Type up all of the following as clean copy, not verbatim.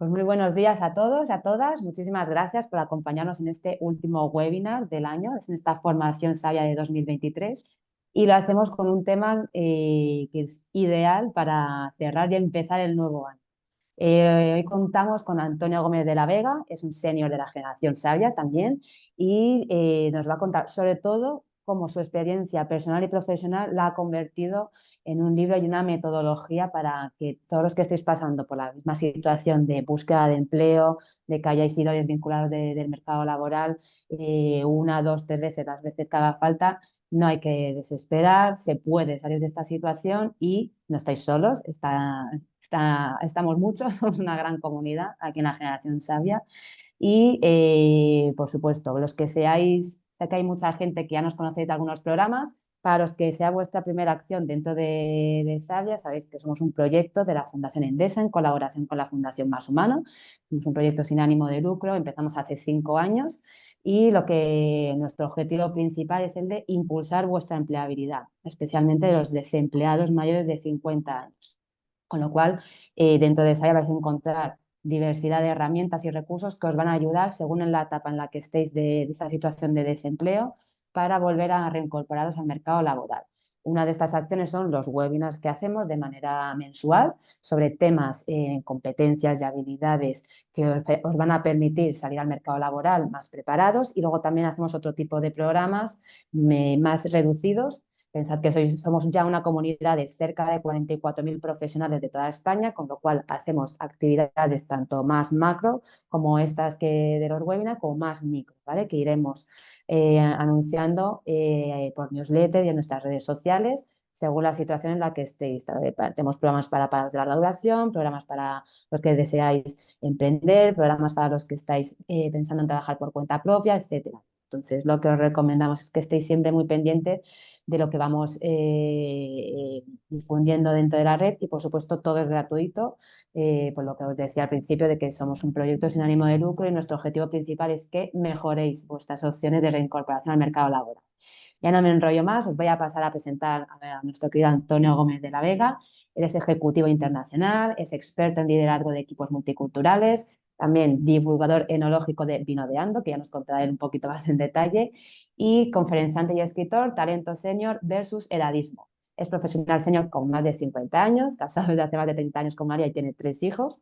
Pues muy buenos días a todos y a todas. Muchísimas gracias por acompañarnos en este último webinar del año, en esta formación sabia de 2023. Y lo hacemos con un tema que es ideal para cerrar y empezar el nuevo año. Hoy contamos con Antonio Gómez de la Vega, es un senior de la generación sabia también, y nos va a contar sobre todo cómo su experiencia personal y profesional la ha convertido en un libro y una metodología para que todos los que estéis pasando por la misma situación de búsqueda de empleo, de que hayáis sido desvinculados del mercado laboral una, dos, tres veces, las veces que haga falta, no hay que desesperar, se puede salir de esta situación y no estáis solos, estamos muchos, somos una gran comunidad aquí en la Generación Sabia y, por supuesto, los que seáis, sé que hay mucha gente que ya nos conocéis de algunos programas, para los que sea vuestra primera acción dentro de Sabia, sabéis que somos un proyecto de la Fundación Endesa en colaboración con la Fundación Más Humano. Somos un proyecto sin ánimo de lucro, empezamos hace 5 años y nuestro objetivo principal es el de impulsar vuestra empleabilidad, especialmente de los desempleados mayores de 50 años. Con lo cual, dentro de Sabia vais a encontrar diversidad de herramientas y recursos que os van a ayudar según en la etapa en la que estéis de esa situación de desempleo para volver a reincorporaros al mercado laboral. Una de estas acciones son los webinars que hacemos de manera mensual sobre temas, competencias y habilidades que os van a permitir salir al mercado laboral más preparados, y luego también hacemos otro tipo de programas más reducidos. Pensad que somos ya una comunidad de cerca de 44.000 profesionales de toda España, con lo cual hacemos actividades tanto más macro como estas de los webinars, como más micro, ¿vale? Que iremos anunciando por newsletter y en nuestras redes sociales según la situación en la que estéis. Tenemos programas para de larga duración, programas para los que deseáis emprender, programas para los que estáis pensando en trabajar por cuenta propia, etcétera. Entonces, lo que os recomendamos es que estéis siempre muy pendientes de lo que vamos difundiendo dentro de la red, y por supuesto todo es gratuito, por lo que os decía al principio de que somos un proyecto sin ánimo de lucro y nuestro objetivo principal es que mejoréis vuestras opciones de reincorporación al mercado laboral. Ya no me enrollo más, os voy a pasar a presentar a nuestro querido Antonio Gómez de la Vega. Él es ejecutivo internacional, es experto en liderazgo de equipos multiculturales, también divulgador enológico de Vinoveando, que ya nos contará él un poquito más en detalle, y conferenciante y escritor, talento senior versus edadismo. Es profesional senior con más de 50 años, casado desde hace más de 30 años con María y tiene 3 hijos.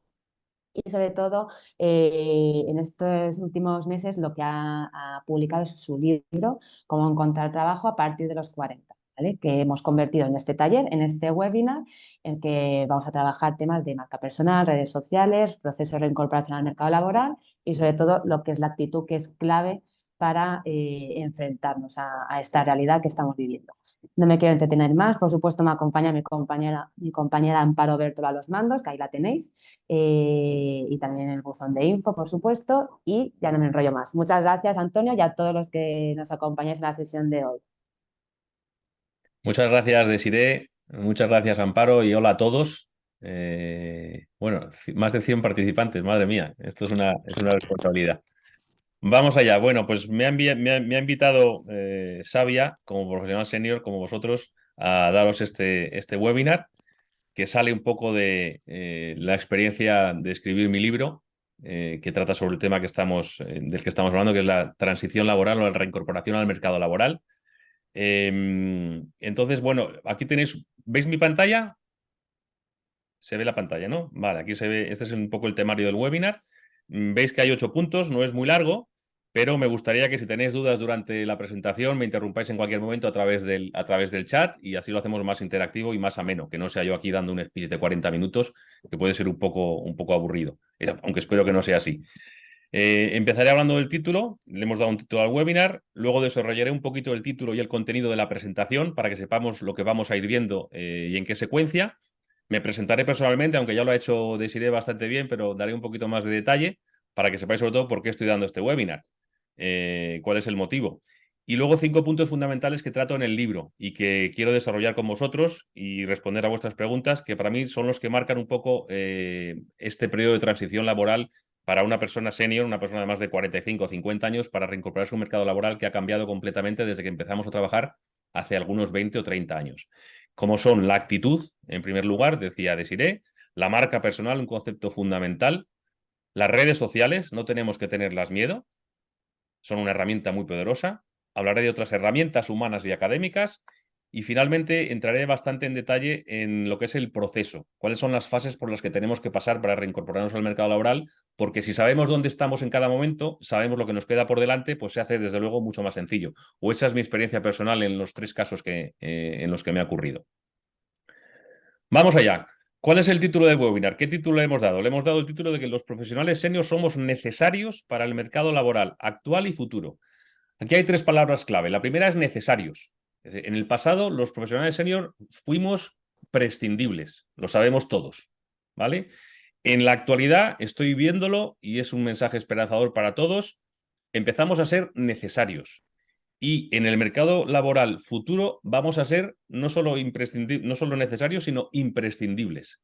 Y sobre todo, en estos últimos meses lo que ha publicado es su libro, Cómo encontrar trabajo a partir de los 40, ¿vale? Que hemos convertido en este taller, en este webinar, en que vamos a trabajar temas de marca personal, redes sociales, proceso de reincorporación al mercado laboral y sobre todo lo que es la actitud, que es clave para enfrentarnos a esta realidad que estamos viviendo. No me quiero entretener más, por supuesto me acompaña mi compañera Amparo Bertola a los mandos, que ahí la tenéis, y también el buzón de info, por supuesto, y ya no me enrollo más. Muchas gracias, Antonio, y a todos los que nos acompañáis en la sesión de hoy. Muchas gracias, Desiré. Muchas gracias, Amparo. Y hola a todos. Bueno, más de 100 participantes, madre mía. Esto es una responsabilidad. Vamos allá. Bueno, pues me ha invitado Sabia, como profesional senior, como vosotros, a daros este webinar, que sale un poco de la experiencia de escribir mi libro, que trata sobre el tema del que estamos hablando, que es la transición laboral o la reincorporación al mercado laboral. Entonces, bueno, aquí tenéis, ¿veis mi pantalla? Se ve la pantalla, ¿no? Vale, aquí se ve, este es un poco el temario del webinar. Veis que hay 8 puntos, no es muy largo, pero me gustaría que si tenéis dudas durante la presentación me interrumpáis en cualquier momento a través del chat, y así lo hacemos más interactivo y más ameno, que no sea yo aquí dando un speech de 40 minutos, que puede ser un poco aburrido, aunque espero que no sea así. Empezaré hablando del título, le hemos dado un título al webinar, luego desarrollaré un poquito el título y el contenido de la presentación para que sepamos lo que vamos a ir viendo y en qué secuencia. Me presentaré personalmente, aunque ya lo ha hecho Desiree bastante bien, pero daré un poquito más de detalle para que sepáis sobre todo por qué estoy dando este webinar, cuál es el motivo. Y luego 5 puntos fundamentales que trato en el libro y que quiero desarrollar con vosotros y responder a vuestras preguntas, que para mí son los que marcan un poco este periodo de transición laboral para una persona senior, una persona de más de 45 o 50 años, para reincorporarse a un mercado laboral que ha cambiado completamente desde que empezamos a trabajar hace algunos 20 o 30 años. Como son la actitud, en primer lugar, decía Desiree, la marca personal, un concepto fundamental, Las redes sociales no tenemos que tenerlas miedo, son una herramienta muy poderosa. Hablaré de otras herramientas humanas y académicas. Y finalmente entraré bastante en detalle en lo que es el proceso, cuáles son las fases por las que tenemos que pasar para reincorporarnos al mercado laboral, porque si sabemos dónde estamos en cada momento, sabemos lo que nos queda por delante, pues se hace desde luego mucho más sencillo. O esa es mi experiencia personal en los 3 casos en los que me ha ocurrido. Vamos allá. ¿Cuál es el título del webinar? ¿Qué título le hemos dado? Le hemos dado el título de que los profesionales seniors somos necesarios para el mercado laboral actual y futuro. Aquí hay 3 palabras clave. La primera es necesarios. En el pasado, los profesionales senior fuimos prescindibles, lo sabemos todos, ¿vale? En la actualidad estoy viéndolo y es un mensaje esperanzador para todos. Empezamos a ser necesarios. Y en el mercado laboral futuro vamos a ser no solo necesarios, sino imprescindibles.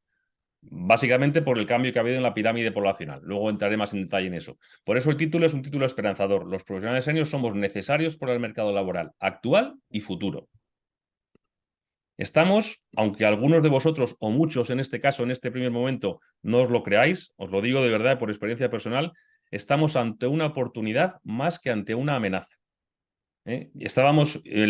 Básicamente por el cambio que ha habido en la pirámide poblacional. Luego entraré más en detalle en eso. Por eso el título es un título esperanzador. Los profesionales seniors somos necesarios para el mercado laboral actual y futuro. Estamos, aunque algunos de vosotros o muchos en este caso, en este primer momento, no os lo creáis, os lo digo de verdad por experiencia personal, estamos ante una oportunidad más que ante una amenaza. Estábamos, mi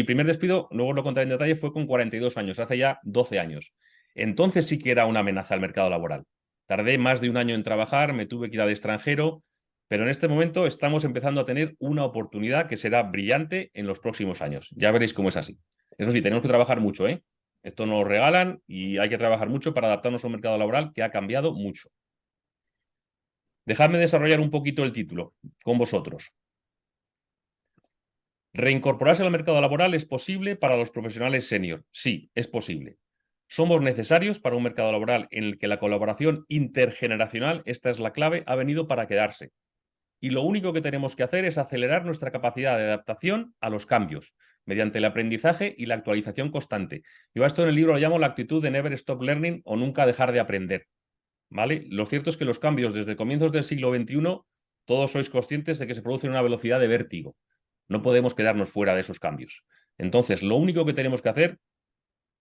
primer despido, luego lo contaré en detalle, fue con 42 años, hace ya 12 años. Entonces sí que era una amenaza al mercado laboral. Tardé más de un año en trabajar, me tuve que ir al extranjero, pero en este momento estamos empezando a tener una oportunidad que será brillante en los próximos años. Ya veréis cómo es así. Es decir, tenemos que trabajar mucho, ¿eh? Esto nos lo regalan y hay que trabajar mucho para adaptarnos a un mercado laboral que ha cambiado mucho. Dejadme desarrollar un poquito el título con vosotros. ¿Reincorporarse al mercado laboral es posible para los profesionales senior? Sí, es posible. Somos necesarios para un mercado laboral en el que la colaboración intergeneracional, esta es la clave, ha venido para quedarse. Y lo único que tenemos que hacer es acelerar nuestra capacidad de adaptación a los cambios, mediante el aprendizaje y la actualización constante. Yo a esto en el libro lo llamo la actitud de never stop learning o nunca dejar de aprender. ¿Vale? Lo cierto es que los cambios desde comienzos del siglo XXI, todos sois conscientes de que se producen a una velocidad de vértigo. No podemos quedarnos fuera de esos cambios. Entonces, lo único que tenemos que hacer,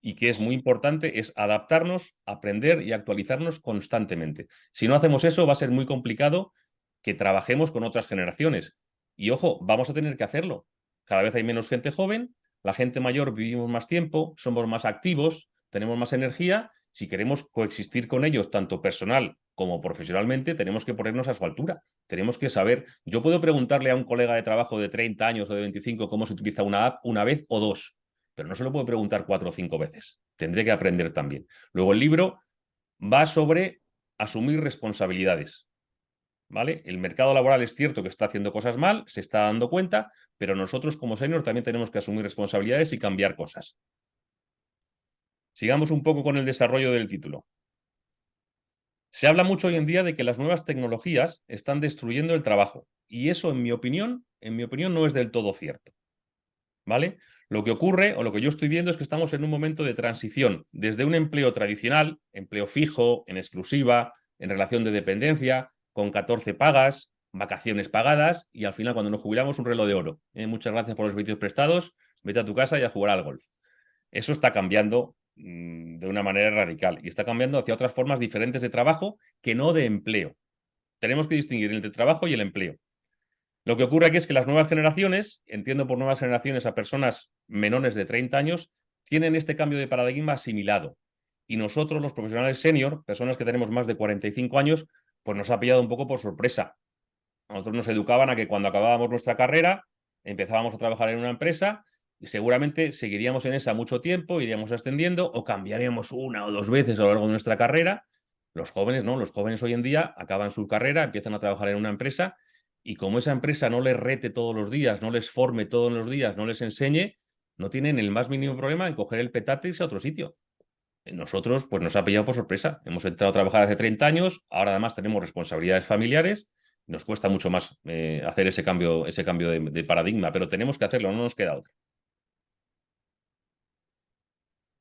y que es muy importante, es adaptarnos, aprender y actualizarnos constantemente. Si no hacemos eso, va a ser muy complicado que trabajemos con otras generaciones. Y ojo, vamos a tener que hacerlo. Cada vez hay menos gente joven, la gente mayor vivimos más tiempo, somos más activos, tenemos más energía. Si queremos coexistir con ellos, tanto personal como profesionalmente, tenemos que ponernos a su altura. Tenemos que saber. Yo puedo preguntarle a un colega de trabajo de 30 años o de 25 cómo se utiliza una app una vez o dos, pero no se lo puedo preguntar 4 o 5 veces. Tendré que aprender también. Luego el libro va sobre asumir responsabilidades. ¿Vale? El mercado laboral es cierto que está haciendo cosas mal, se está dando cuenta, pero nosotros como senior también tenemos que asumir responsabilidades y cambiar cosas. Sigamos un poco con el desarrollo del título. Se habla mucho hoy en día de que las nuevas tecnologías están destruyendo el trabajo y eso, en mi opinión, no es del todo cierto. ¿Vale? Lo que ocurre o lo que yo estoy viendo es que estamos en un momento de transición desde un empleo tradicional, empleo fijo, en exclusiva, en relación de dependencia, con 14 pagas, vacaciones pagadas y al final cuando nos jubilamos un reloj de oro. Muchas gracias por los servicios prestados, vete a tu casa y a jugar al golf. Eso está cambiando de una manera radical y está cambiando hacia otras formas diferentes de trabajo que no de empleo. Tenemos que distinguir entre el trabajo y el empleo. Lo que ocurre aquí es que las nuevas generaciones, entiendo por nuevas generaciones a personas menores de 30 años, tienen este cambio de paradigma asimilado. Y nosotros, los profesionales senior, personas que tenemos más de 45 años, pues nos ha pillado un poco por sorpresa. A nosotros nos educaban a que cuando acabábamos nuestra carrera, empezábamos a trabajar en una empresa y seguramente seguiríamos en esa mucho tiempo, iríamos ascendiendo o cambiaríamos 1 o 2 veces a lo largo de nuestra carrera. Los jóvenes no, los jóvenes hoy en día acaban su carrera, empiezan a trabajar en una empresa y como esa empresa no les rete todos los días, no les forme todos los días, no les enseñe, no tienen el más mínimo problema en coger el petate y irse a otro sitio. Nosotros, pues nos ha pillado por sorpresa. Hemos entrado a trabajar hace 30 años, ahora además tenemos responsabilidades familiares, nos cuesta mucho más hacer ese cambio de paradigma, pero tenemos que hacerlo, no nos queda otra.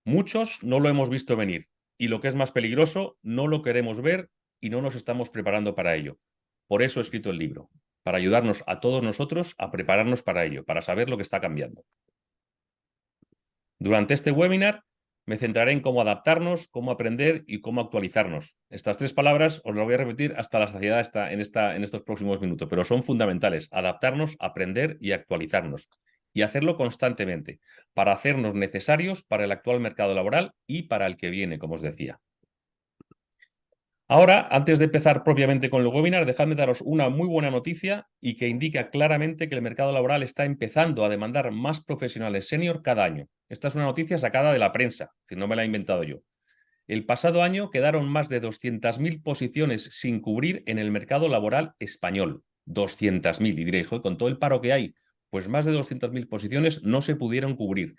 Muchos no lo hemos visto venir y lo que es más peligroso, no lo queremos ver y no nos estamos preparando para ello. Por eso he escrito el libro, para ayudarnos a todos nosotros a prepararnos para ello, para saber lo que está cambiando. Durante este webinar me centraré en cómo adaptarnos, cómo aprender y cómo actualizarnos. Estas 3 palabras os las voy a repetir hasta la saciedad en estos próximos minutos, pero son fundamentales. Adaptarnos, aprender y actualizarnos. Y hacerlo constantemente, para hacernos necesarios para el actual mercado laboral y para el que viene, como os decía. Ahora, antes de empezar propiamente con el webinar, dejadme daros una muy buena noticia y que indica claramente que el mercado laboral está empezando a demandar más profesionales senior cada año. Esta es una noticia sacada de la prensa, si no me la he inventado yo. El pasado año quedaron más de 200.000 posiciones sin cubrir en el mercado laboral español. 200.000. Y diréis, joder, con todo el paro que hay, pues más de 200.000 posiciones no se pudieron cubrir.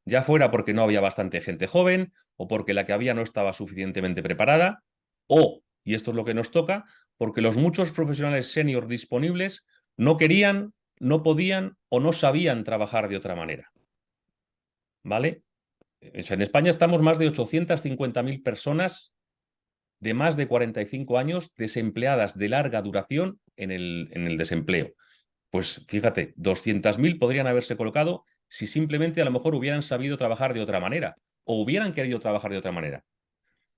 Ya fuera porque no había bastante gente joven o porque la que había no estaba suficientemente preparada o, y esto es lo que nos toca, porque los muchos profesionales senior disponibles no querían, no podían o no sabían trabajar de otra manera. ¿Vale? En España estamos más de 850.000 personas de más de 45 años desempleadas de larga duración en el desempleo. Pues fíjate, 200.000 podrían haberse colocado si simplemente a lo mejor hubieran sabido trabajar de otra manera o hubieran querido trabajar de otra manera.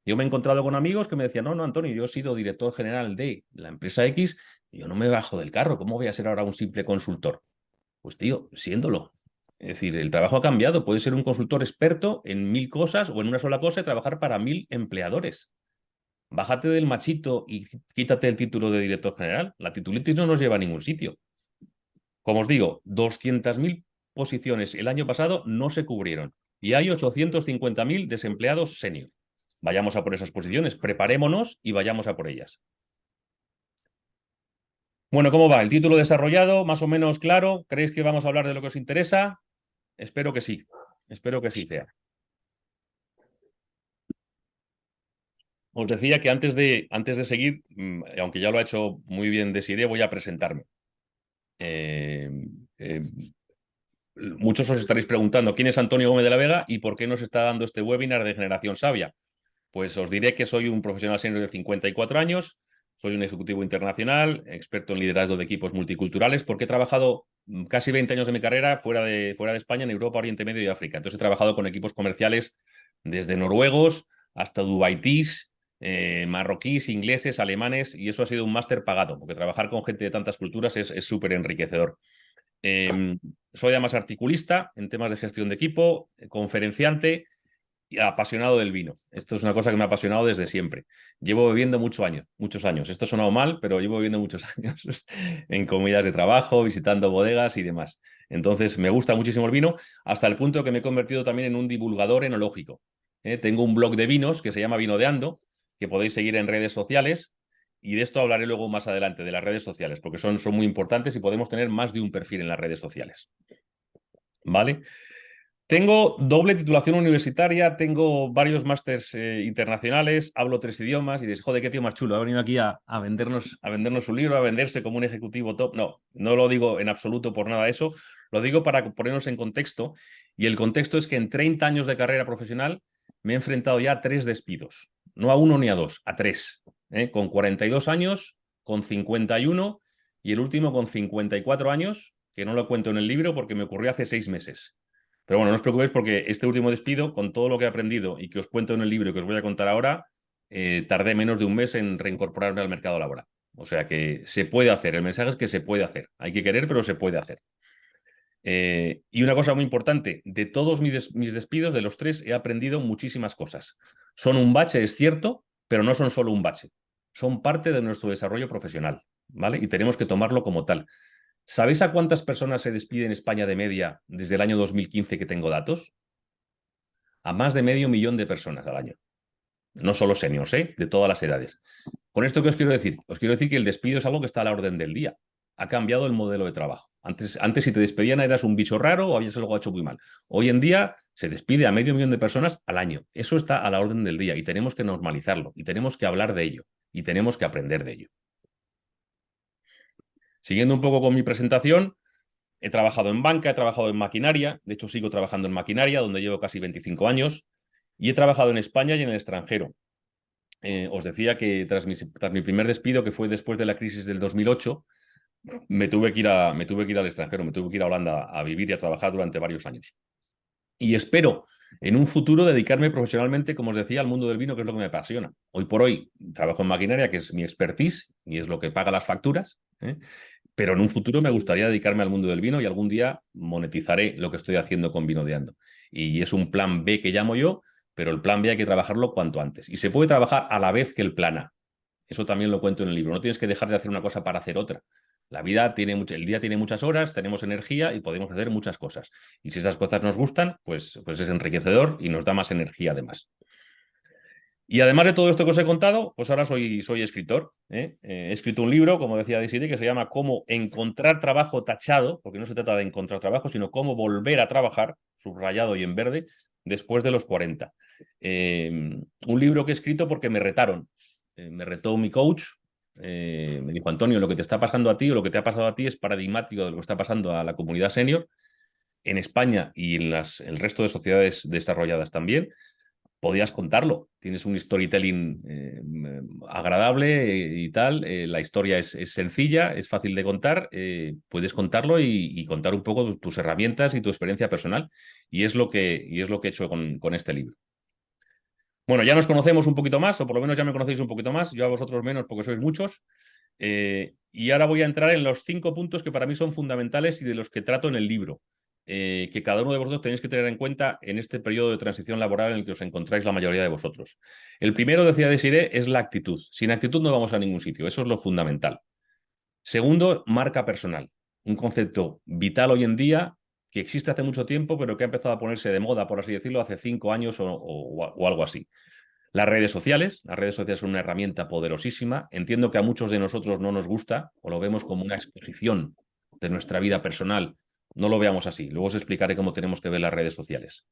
Yo me he encontrado con amigos que me decían, no, Antonio, yo he sido director general de la empresa X y yo no me bajo del carro, ¿cómo voy a ser ahora un simple consultor? Pues tío, siéndolo. Es decir, el trabajo ha cambiado, puedes ser un consultor experto en 1000 cosas o en una sola cosa y trabajar para 1000 empleadores. Bájate del machito y quítate el título de director general. La titulitis no nos lleva a ningún sitio. Como os digo, 200.000 posiciones el año pasado no se cubrieron y hay 850.000 desempleados senior. Vayamos a por esas posiciones, preparémonos y vayamos a por ellas. Bueno, ¿cómo va? ¿El título desarrollado? ¿Más o menos claro? ¿Creéis que vamos a hablar de lo que os interesa? Espero que sí. Espero que sí sea. Os decía que antes de seguir, aunque ya lo ha hecho muy bien Desiree, voy a presentarme. Muchos os estaréis preguntando quién es Antonio Gómez de la Vega y por qué nos está dando este webinar de Generación Sabia. Pues os diré que soy un profesional senior de 54 años, soy un ejecutivo internacional, experto en liderazgo de equipos multiculturales, porque he trabajado casi 20 años de mi carrera fuera de España, en Europa, Oriente Medio y África. Entonces he trabajado con equipos comerciales desde noruegos hasta dubaitíes, marroquíes, ingleses, alemanes, y eso ha sido un máster pagado, porque trabajar con gente de tantas culturas es súper enriquecedor. Soy además articulista en temas de gestión de equipo, conferenciante y apasionado del vino. Esto es una cosa que me ha apasionado desde siempre. Llevo bebiendo muchos años. Esto ha sonado mal, pero llevo bebiendo muchos años en comidas de trabajo, visitando bodegas y demás. Entonces, me gusta muchísimo el vino, hasta el punto que me he convertido también en un divulgador enológico. Tengo un blog de vinos que se llama Vinodeando, que podéis seguir en redes sociales. Y de esto hablaré luego más adelante, de las redes sociales, porque son muy importantes y podemos tener más de un perfil en las redes sociales. ¿Vale? Tengo doble titulación universitaria, tengo varios másters internacionales, hablo 3 idiomas y dices, joder, qué tío más chulo, ha venido aquí a vendernos su libro, a venderse como un ejecutivo top. No, no lo digo en absoluto por nada de eso, lo digo para ponernos en contexto. Y el contexto es que en 30 años de carrera profesional me he enfrentado ya a 3 despidos, no a 1 ni a 2, a 3, con 42 años, con 51 y el último con 54 años, que no lo cuento en el libro porque me ocurrió hace 6 meses. Pero bueno, no os preocupéis porque este último despido, con todo lo que he aprendido y que os cuento en el libro y que os voy a contar ahora, tardé menos de un mes en reincorporarme al mercado laboral. O sea que se puede hacer. El mensaje es que se puede hacer. Hay que querer, pero se puede hacer. Y una cosa muy importante, de todos mis despidos, de los 3, he aprendido muchísimas cosas. Son un bache, es cierto, pero no son solo un bache. Son parte de nuestro desarrollo profesional, ¿vale? Y tenemos que tomarlo como tal. ¿Sabéis a cuántas personas se despide en España de media desde el año 2015 que tengo datos? A más de 500.000 de personas al año. No solo seniors, de todas las edades. ¿Con esto qué os quiero decir? Os quiero decir que el despido es algo que está a la orden del día. Ha cambiado el modelo de trabajo. Antes si te despedían eras un bicho raro o habías algo hecho muy mal. Hoy en día se despide a 500.000 de personas al año. Eso está a la orden del día y tenemos que normalizarlo y tenemos que hablar de ello y tenemos que aprender de ello. Siguiendo un poco con mi presentación, he trabajado en banca, he trabajado en maquinaria, de hecho sigo trabajando en maquinaria, donde llevo casi 25 años, y he trabajado en España y en el extranjero. Os decía que tras mi primer despido, que fue después de la crisis del 2008, me tuve que ir al extranjero, me tuve que ir a Holanda a vivir y a trabajar durante varios años. Y espero en un futuro dedicarme profesionalmente, como os decía, al mundo del vino, que es lo que me apasiona. Hoy por hoy trabajo en maquinaria, que es mi expertise y es lo que paga las facturas, ¿eh? Pero en un futuro me gustaría dedicarme al mundo del vino y algún día monetizaré lo que estoy haciendo con Vinodeando. Y es un plan B que llamo yo, pero el plan B hay que trabajarlo cuanto antes. Y se puede trabajar a la vez que el plan A. Eso también lo cuento en el libro. No tienes que dejar de hacer una cosa para hacer otra. La vida tiene el día tiene muchas horas, tenemos energía y podemos hacer muchas cosas. Y si esas cosas nos gustan, pues es enriquecedor y nos da más energía además. Y además de todo esto que os he contado, pues ahora soy escritor. He escrito un libro, como decía Desiree, que se llama Cómo encontrar trabajo tachado, porque no se trata de encontrar trabajo, sino cómo volver a trabajar, subrayado y en verde, después de los 40. Un libro que he escrito porque me retaron. Me retó mi coach. Me dijo, Antonio, lo que te está pasando a ti o lo que te ha pasado a ti es paradigmático de lo que está pasando a la comunidad senior en España y en el resto de sociedades desarrolladas también. Podías contarlo. Tienes un storytelling agradable y tal. La historia es sencilla, es fácil de contar. Puedes contarlo y contar un poco tus herramientas y tu experiencia personal. Y es lo que he hecho con este libro. Bueno, ya nos conocemos un poquito más, o por lo menos ya me conocéis un poquito más. Yo a vosotros menos porque sois muchos. Y ahora voy a entrar en los 5 puntos que para mí son fundamentales y de los que trato en el libro, que cada uno de vosotros tenéis que tener en cuenta en este periodo de transición laboral en el que os encontráis la mayoría de vosotros. El primero, decía Desiree, es la actitud. Sin actitud no vamos a ningún sitio, eso es lo fundamental. Segundo, marca personal, un concepto vital hoy en día que existe hace mucho tiempo, pero que ha empezado a ponerse de moda, por así decirlo, hace 5 años o algo así. Las redes sociales son una herramienta poderosísima. Entiendo que a muchos de nosotros no nos gusta o lo vemos como una exposición de nuestra vida personal. No lo veamos así. Luego os explicaré cómo tenemos que ver las redes sociales.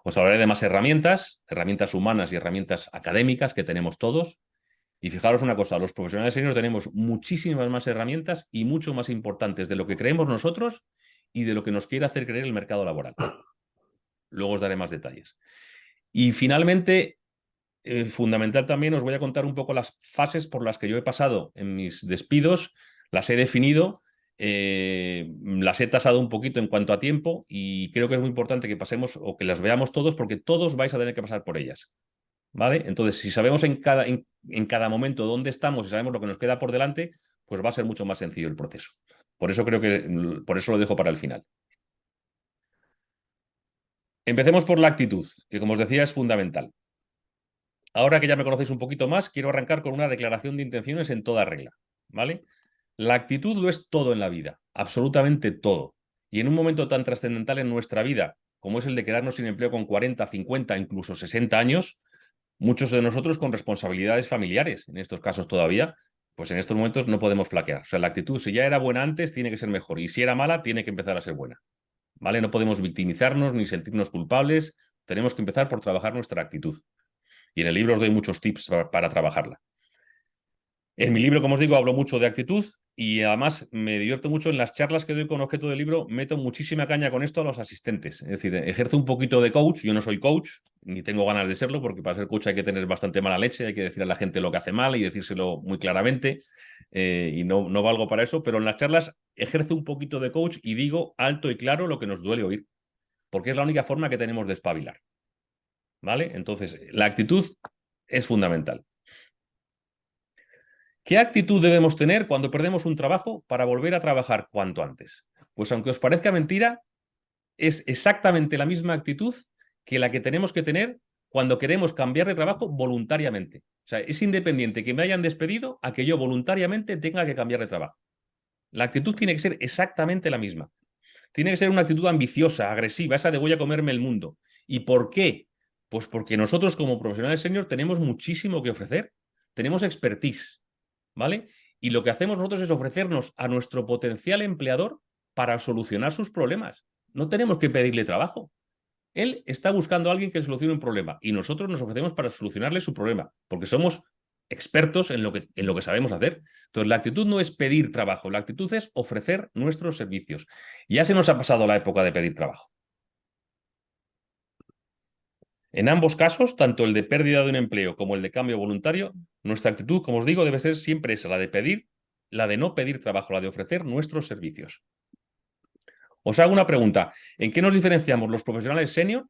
Os hablaré de más herramientas, herramientas humanas y herramientas académicas que tenemos todos. Y fijaros una cosa, los profesionales senior tenemos muchísimas más herramientas y mucho más importantes de lo que creemos nosotros y de lo que nos quiere hacer creer el mercado laboral. Luego os daré más detalles. Y finalmente, fundamental también, os voy a contar un poco las fases por las que yo he pasado en mis despidos, las he definido, las he tasado un poquito en cuanto a tiempo y creo que es muy importante que pasemos o que las veamos todos porque todos vais a tener que pasar por ellas. ¿Vale? Entonces, si sabemos en cada momento dónde estamos y sabemos lo que nos queda por delante, pues va a ser mucho más sencillo el proceso. Por eso por eso lo dejo para el final. Empecemos por la actitud, que como os decía es fundamental. Ahora que ya me conocéis un poquito más, quiero arrancar con una declaración de intenciones en toda regla, ¿vale? La actitud lo es todo en la vida, absolutamente todo. Y en un momento tan trascendental en nuestra vida, como es el de quedarnos sin empleo con 40, 50, incluso 60 años, muchos de nosotros con responsabilidades familiares, en estos casos todavía, pues en estos momentos no podemos flaquear. O sea, la actitud, si ya era buena antes, tiene que ser mejor. Y si era mala, tiene que empezar a ser buena, ¿vale? No podemos victimizarnos ni sentirnos culpables. Tenemos que empezar por trabajar nuestra actitud. Y en el libro os doy muchos tips para trabajarla. En mi libro, como os digo, hablo mucho de actitud y además me divierto mucho en las charlas que doy con objeto del libro. Meto muchísima caña con esto a los asistentes. Es decir, ejerzo un poquito de coach. Yo no soy coach, ni tengo ganas de serlo, porque para ser coach hay que tener bastante mala leche, hay que decir a la gente lo que hace mal y decírselo muy claramente. Y no valgo para eso, pero en las charlas ejerzo un poquito de coach y digo alto y claro lo que nos duele oír, porque es la única forma que tenemos de espabilar. ¿Vale? Entonces, la actitud es fundamental. ¿Qué actitud debemos tener cuando perdemos un trabajo para volver a trabajar cuanto antes? Pues aunque os parezca mentira, es exactamente la misma actitud que la que tenemos que tener cuando queremos cambiar de trabajo voluntariamente. O sea, es independiente que me hayan despedido a que yo voluntariamente tenga que cambiar de trabajo. La actitud tiene que ser exactamente la misma. Tiene que ser una actitud ambiciosa, agresiva, esa de voy a comerme el mundo. ¿Y por qué? Pues porque nosotros como profesionales senior tenemos muchísimo que ofrecer. Tenemos expertise, ¿vale? Y lo que hacemos nosotros es ofrecernos a nuestro potencial empleador para solucionar sus problemas. No tenemos que pedirle trabajo. Él está buscando a alguien que solucione un problema y nosotros nos ofrecemos para solucionarle su problema, porque somos expertos en lo que sabemos hacer. Entonces, la actitud no es pedir trabajo, la actitud es ofrecer nuestros servicios. Ya se nos ha pasado la época de pedir trabajo. En ambos casos, tanto el de pérdida de un empleo como el de cambio voluntario, nuestra actitud, como os digo, debe ser siempre esa, la de pedir, la de no pedir trabajo, la de ofrecer nuestros servicios. Os hago una pregunta. ¿En qué nos diferenciamos los profesionales senior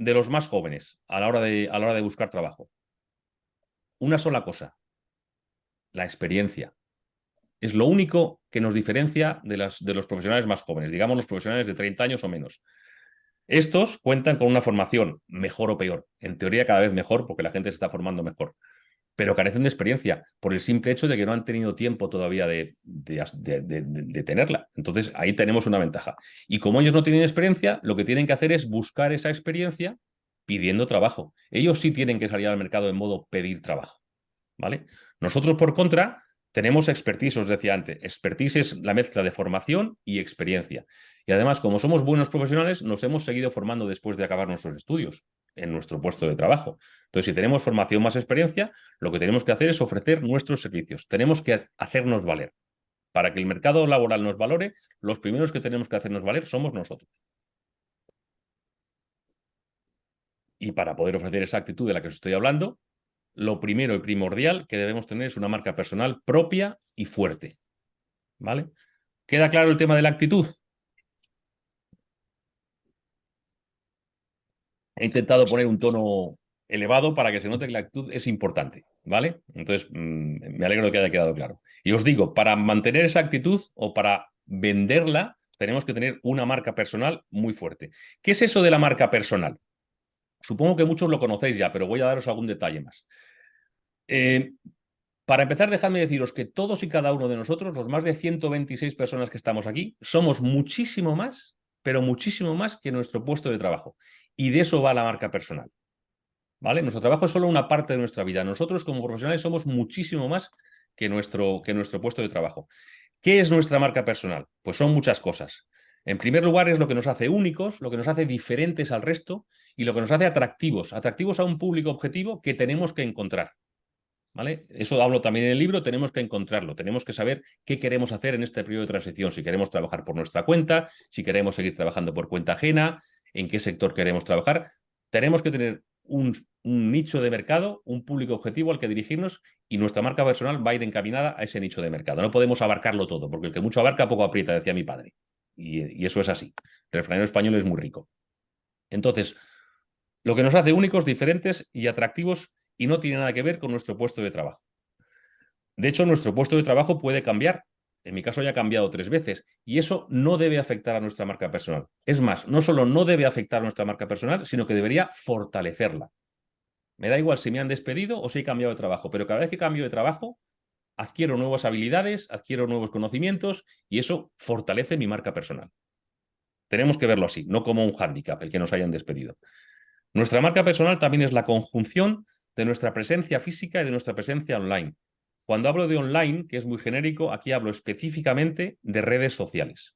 de los más jóvenes a la hora de buscar trabajo? Una sola cosa, la experiencia. Es lo único que nos diferencia de los profesionales más jóvenes, digamos los profesionales de 30 años o menos. Estos cuentan con una formación mejor o peor, en teoría cada vez mejor porque la gente se está formando mejor, pero carecen de experiencia por el simple hecho de que no han tenido tiempo todavía de tenerla. Entonces ahí tenemos una ventaja. Y como ellos no tienen experiencia, lo que tienen que hacer es buscar esa experiencia pidiendo trabajo. Ellos sí tienen que salir al mercado en modo pedir trabajo, ¿vale? Nosotros, por contra, tenemos expertise, os decía antes. Expertise es la mezcla de formación y experiencia. Y además, como somos buenos profesionales, nos hemos seguido formando después de acabar nuestros estudios en nuestro puesto de trabajo. Entonces, si tenemos formación más experiencia, lo que tenemos que hacer es ofrecer nuestros servicios. Tenemos que hacernos valer. Para que el mercado laboral nos valore, los primeros que tenemos que hacernos valer somos nosotros. Y para poder ofrecer esa actitud de la que os estoy hablando, lo primero y primordial que debemos tener es una marca personal propia y fuerte. ¿Vale? ¿Queda claro el tema de la actitud? He intentado poner un tono elevado para que se note que la actitud es importante, ¿vale? Entonces, me alegro de que haya quedado claro. Y os digo, para mantener esa actitud o para venderla, tenemos que tener una marca personal muy fuerte. ¿Qué es eso de la marca personal? Supongo que muchos lo conocéis ya, pero voy a daros algún detalle más. Para empezar, dejadme deciros que todos y cada uno de nosotros, los más de 126 personas que estamos aquí, somos muchísimo más, pero muchísimo más que nuestro puesto de trabajo. Y de eso va la marca personal. ¿Vale? Nuestro trabajo es solo una parte de nuestra vida. Nosotros, como profesionales, somos muchísimo más que nuestro puesto de trabajo. ¿Qué es nuestra marca personal? Pues son muchas cosas. En primer lugar, es lo que nos hace únicos, lo que nos hace diferentes al resto y lo que nos hace atractivos, atractivos a un público objetivo que tenemos que encontrar. ¿Vale? Eso hablo también en el libro, tenemos que encontrarlo, tenemos que saber qué queremos hacer en este periodo de transición, si queremos trabajar por nuestra cuenta, si queremos seguir trabajando por cuenta ajena, en qué sector queremos trabajar. Tenemos que tener un nicho de mercado, un público objetivo al que dirigirnos y nuestra marca personal va a ir encaminada a ese nicho de mercado. No podemos abarcarlo todo, porque el que mucho abarca poco aprieta, decía mi padre. Y eso es así. El refranero español es muy rico. Entonces, lo que nos hace únicos, diferentes y atractivos y no tiene nada que ver con nuestro puesto de trabajo. De hecho, nuestro puesto de trabajo puede cambiar. En mi caso ya ha cambiado 3 veces y eso no debe afectar a nuestra marca personal. Es más, no solo no debe afectar a nuestra marca personal, sino que debería fortalecerla. Me da igual si me han despedido o si he cambiado de trabajo, pero cada vez que cambio de trabajo, adquiero nuevas habilidades, adquiero nuevos conocimientos y eso fortalece mi marca personal. Tenemos que verlo así, no como un hándicap el que nos hayan despedido. Nuestra marca personal también es la conjunción de nuestra presencia física y de nuestra presencia online. Cuando hablo de online, que es muy genérico, aquí hablo específicamente de redes sociales.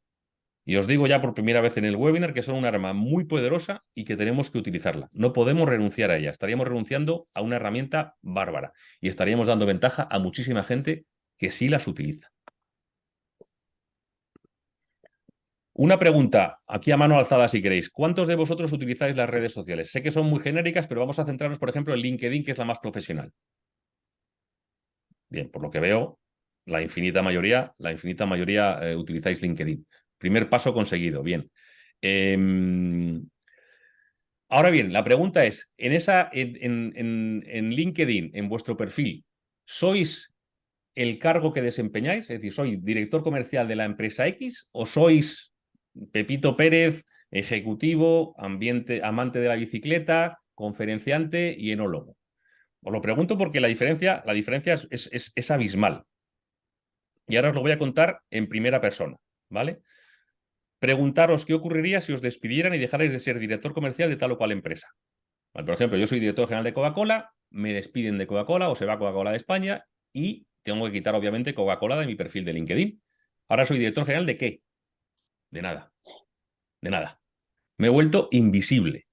Y os digo ya por primera vez en el webinar que son un arma muy poderosa y que tenemos que utilizarla. No podemos renunciar a ella. Estaríamos renunciando a una herramienta bárbara y estaríamos dando ventaja a muchísima gente que sí las utiliza. Una pregunta, aquí a mano alzada si queréis. ¿Cuántos de vosotros utilizáis las redes sociales? Sé que son muy genéricas, pero vamos a centrarnos, por ejemplo, en LinkedIn, que es la más profesional. Bien, por lo que veo, la infinita mayoría utilizáis LinkedIn. Primer paso conseguido, bien. Ahora bien, la pregunta es, en LinkedIn, en vuestro perfil, ¿sois el cargo que desempeñáis? Es decir, ¿soy director comercial de la empresa X o sois Pepito Pérez, ejecutivo, amante de la bicicleta, conferenciante y enólogo? Os lo pregunto porque la diferencia es abismal. Y ahora os lo voy a contar en primera persona, ¿vale? Preguntaros qué ocurriría si os despidieran y dejarais de ser director comercial de tal o cual empresa. Vale, por ejemplo, yo soy director general de Coca-Cola, me despiden de Coca-Cola o se va Coca-Cola de España y tengo que quitar, obviamente, Coca-Cola de mi perfil de LinkedIn. Ahora soy director general de ¿qué? De nada. De nada. Me he vuelto invisible,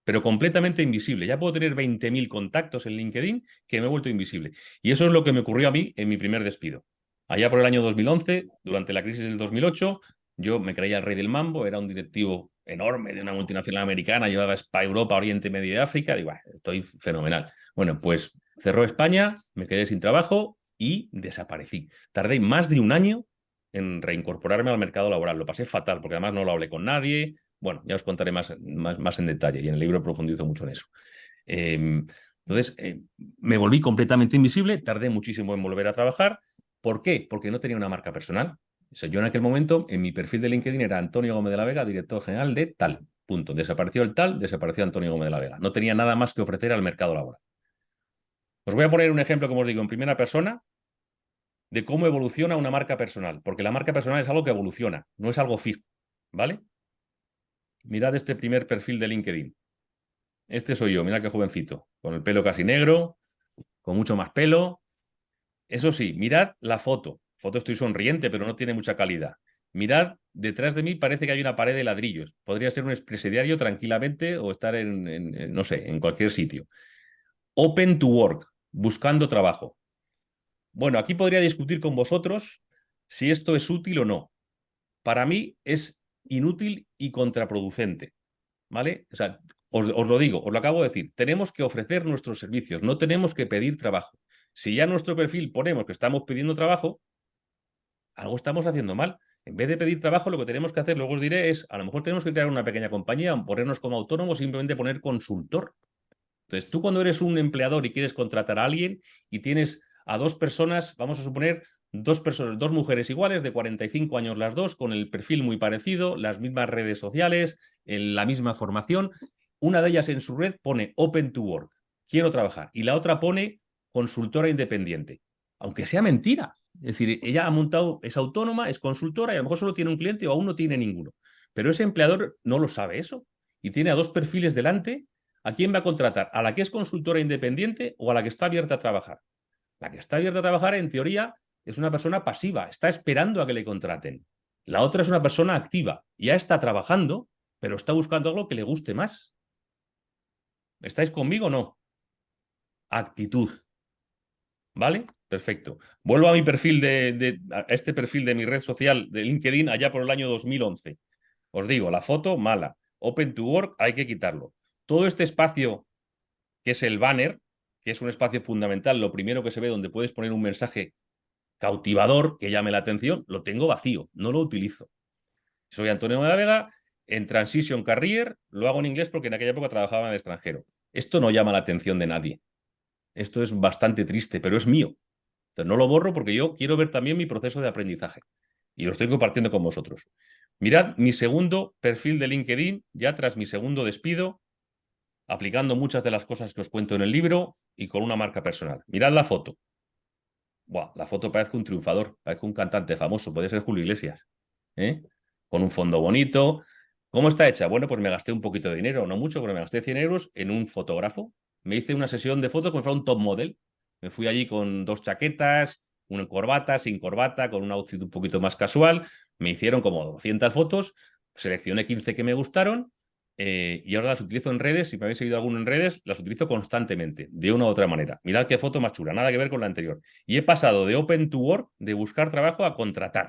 pero completamente invisible. Ya puedo tener 20.000 contactos en LinkedIn que me he vuelto invisible. Y eso es lo que me ocurrió a mí en mi primer despido. Allá por el año 2011, durante la crisis del 2008, yo me creía el rey del mambo, era un directivo enorme de una multinacional americana, llevaba Europa, Oriente Medio y África, digo, estoy fenomenal. Bueno, pues cerró España, me quedé sin trabajo y desaparecí. Tardé más de un año en reincorporarme al mercado laboral. Lo pasé fatal, porque además no lo hablé con nadie. Bueno, ya os contaré más en detalle y en el libro profundizo mucho en eso. Entonces, me volví completamente invisible, tardé muchísimo en volver a trabajar. ¿Por qué? Porque no tenía una marca personal. O sea, yo en aquel momento, en mi perfil de LinkedIn era Antonio Gómez de la Vega, director general de tal. Punto. Desapareció el tal, desapareció Antonio Gómez de la Vega. No tenía nada más que ofrecer al mercado laboral. Os voy a poner un ejemplo, como os digo, en primera persona de cómo evoluciona una marca personal, porque la marca personal es algo que evoluciona, no es algo fijo, ¿vale? Mirad este primer perfil de LinkedIn. Este soy yo, mirad qué jovencito, con el pelo casi negro, con mucho más pelo. Eso sí, mirad la foto. Foto estoy sonriente, pero no tiene mucha calidad. Mirad, detrás de mí parece que hay una pared de ladrillos. Podría ser un expresidiario tranquilamente o estar no sé, en cualquier sitio. Open to work, buscando trabajo. Bueno, aquí podría discutir con vosotros si esto es útil o no. Para mí es inútil y contraproducente, ¿vale? O sea, os lo digo, os lo acabo de decir, tenemos que ofrecer nuestros servicios, no tenemos que pedir trabajo. Si ya en nuestro perfil ponemos que estamos pidiendo trabajo, algo estamos haciendo mal. En vez de pedir trabajo, lo que tenemos que hacer, luego os diré, es a lo mejor tenemos que crear una pequeña compañía, ponernos como autónomos, simplemente poner consultor. Entonces, tú cuando eres un empleador y quieres contratar a alguien y tienes a dos personas, vamos a suponer dos personas, dos mujeres iguales, de 45 años las dos, con el perfil muy parecido, las mismas redes sociales, en la misma formación, una de ellas en su red pone Open to Work, quiero trabajar, y la otra pone consultora independiente, aunque sea mentira. Es decir, ella ha montado, es autónoma, es consultora y a lo mejor solo tiene un cliente o aún no tiene ninguno. Pero ese empleador no lo sabe eso y tiene a dos perfiles delante. ¿A quién va a contratar? ¿A la que es consultora independiente o a la que está abierta a trabajar? La que está abierta a trabajar, en teoría, es una persona pasiva, está esperando a que le contraten. La otra es una persona activa, ya está trabajando, pero está buscando algo que le guste más. ¿Estáis conmigo o no? Actitud. ¿Vale? Perfecto. Vuelvo a mi perfil a este perfil de mi red social de LinkedIn allá por el año 2011. Os digo, la foto mala. Open to work hay que quitarlo. Todo este espacio que es el banner, que es un espacio fundamental, lo primero que se ve donde puedes poner un mensaje cautivador que llame la atención, lo tengo vacío, no lo utilizo. Soy Antonio de la Vega, en Transition Career, lo hago en inglés porque en aquella época trabajaba en el extranjero. Esto no llama la atención de nadie. Esto es bastante triste, pero es mío. Entonces no lo borro porque yo quiero ver también mi proceso de aprendizaje y lo estoy compartiendo con vosotros. Mirad mi segundo perfil de LinkedIn, ya tras mi segundo despido, aplicando muchas de las cosas que os cuento en el libro y con una marca personal. Mirad la foto. Buah, la foto parece un triunfador, parece un cantante famoso, puede ser Julio Iglesias, ¿eh? Con un fondo bonito. ¿Cómo está hecha? Bueno, pues me gasté un poquito de dinero, no mucho, pero me gasté 100 euros en un fotógrafo. Me hice una sesión de fotos como si fuera un top model. Me fui allí con dos chaquetas, una corbata, sin corbata, con un outfit un poquito más casual. Me hicieron como 200 fotos, seleccioné 15 que me gustaron y ahora las utilizo en redes. Si me habéis seguido alguno en redes, las utilizo constantemente, de una u otra manera. Mirad qué foto más chula, nada que ver con la anterior. Y he pasado de Open to Work, de buscar trabajo, a contratar.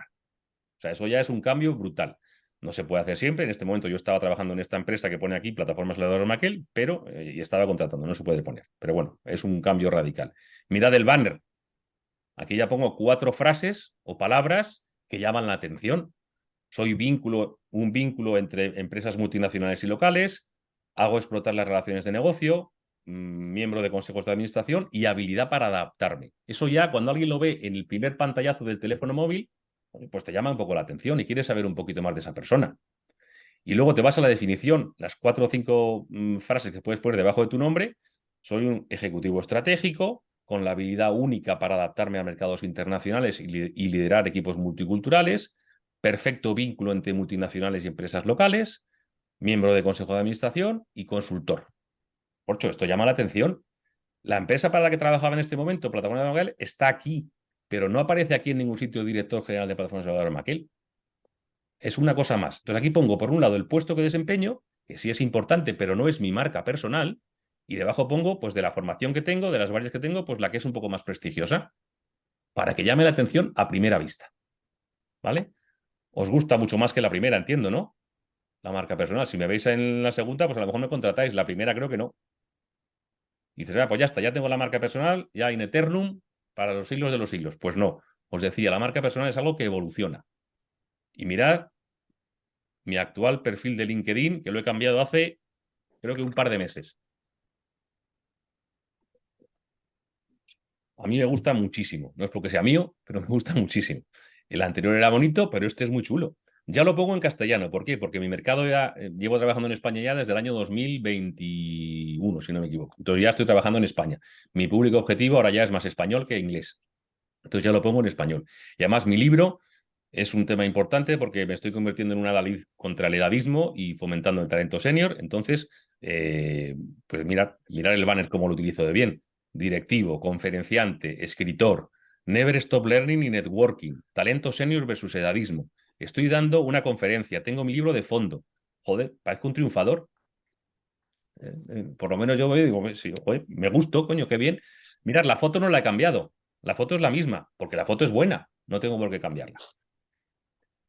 O sea, eso ya es un cambio brutal. No se puede hacer siempre. En este momento yo estaba trabajando en esta empresa que pone aquí Plataformas Leonardo Maquel, pero y estaba contratando, no se puede poner. Pero bueno, es un cambio radical. Mirad el banner. Aquí ya pongo 4 frases o palabras que llaman la atención. Soy un vínculo entre empresas multinacionales y locales, hago explotar las relaciones de negocio, miembro de consejos de administración y habilidad para adaptarme. Eso ya, cuando alguien lo ve en el primer pantallazo del teléfono móvil, pues te llama un poco la atención y quieres saber un poquito más de esa persona. Y luego te vas a la definición, las 4 o 5 frases que puedes poner debajo de tu nombre. Soy un ejecutivo estratégico con la habilidad única para adaptarme a mercados internacionales y liderar equipos multiculturales, perfecto vínculo entre multinacionales y empresas locales, miembro de consejo de administración y consultor. Porcho, esto llama la atención. La empresa para la que trabajaba en este momento, Plataforma de Maquel, está aquí, pero no aparece aquí en ningún sitio director general de Plataforma de Maquel. Es una cosa más. Entonces aquí pongo, por un lado, el puesto que desempeño, que sí es importante, pero no es mi marca personal, y debajo pongo, pues de la formación que tengo, de las varias que tengo, pues la que es un poco más prestigiosa, para que llame la atención a primera vista. ¿Vale? Os gusta mucho más que la primera, entiendo, ¿no? La marca personal. Si me veis en la segunda, pues a lo mejor me contratáis. La primera creo que no. Y dices, pues ya está, ya tengo la marca personal, ya in eternum, para los siglos de los siglos. Pues no. Os decía, la marca personal es algo que evoluciona. Y mirad mi actual perfil de LinkedIn, que lo he cambiado hace, creo que un par de meses. A mí me gusta muchísimo. No es porque sea mío, pero me gusta muchísimo. El anterior era bonito, pero este es muy chulo. Ya lo pongo en castellano. ¿Por qué? Porque mi mercado ya llevo trabajando en España ya desde el año 2021, si no me equivoco. Entonces ya estoy trabajando en España. Mi público objetivo ahora ya es más español que inglés. Entonces ya lo pongo en español. Y además mi libro es un tema importante porque me estoy convirtiendo en un adalid contra el edadismo y fomentando el talento senior. Entonces, pues mirar el banner cómo lo utilizo de bien. Directivo, conferenciante, escritor, never stop learning y networking, talento senior versus edadismo. Estoy dando una conferencia, tengo mi libro de fondo. Joder, parezco un triunfador. Por lo menos yo voy y digo, sí, joder, me gustó, coño, qué bien. Mirad, la foto no la he cambiado. La foto es la misma, porque la foto es buena. No tengo por qué cambiarla.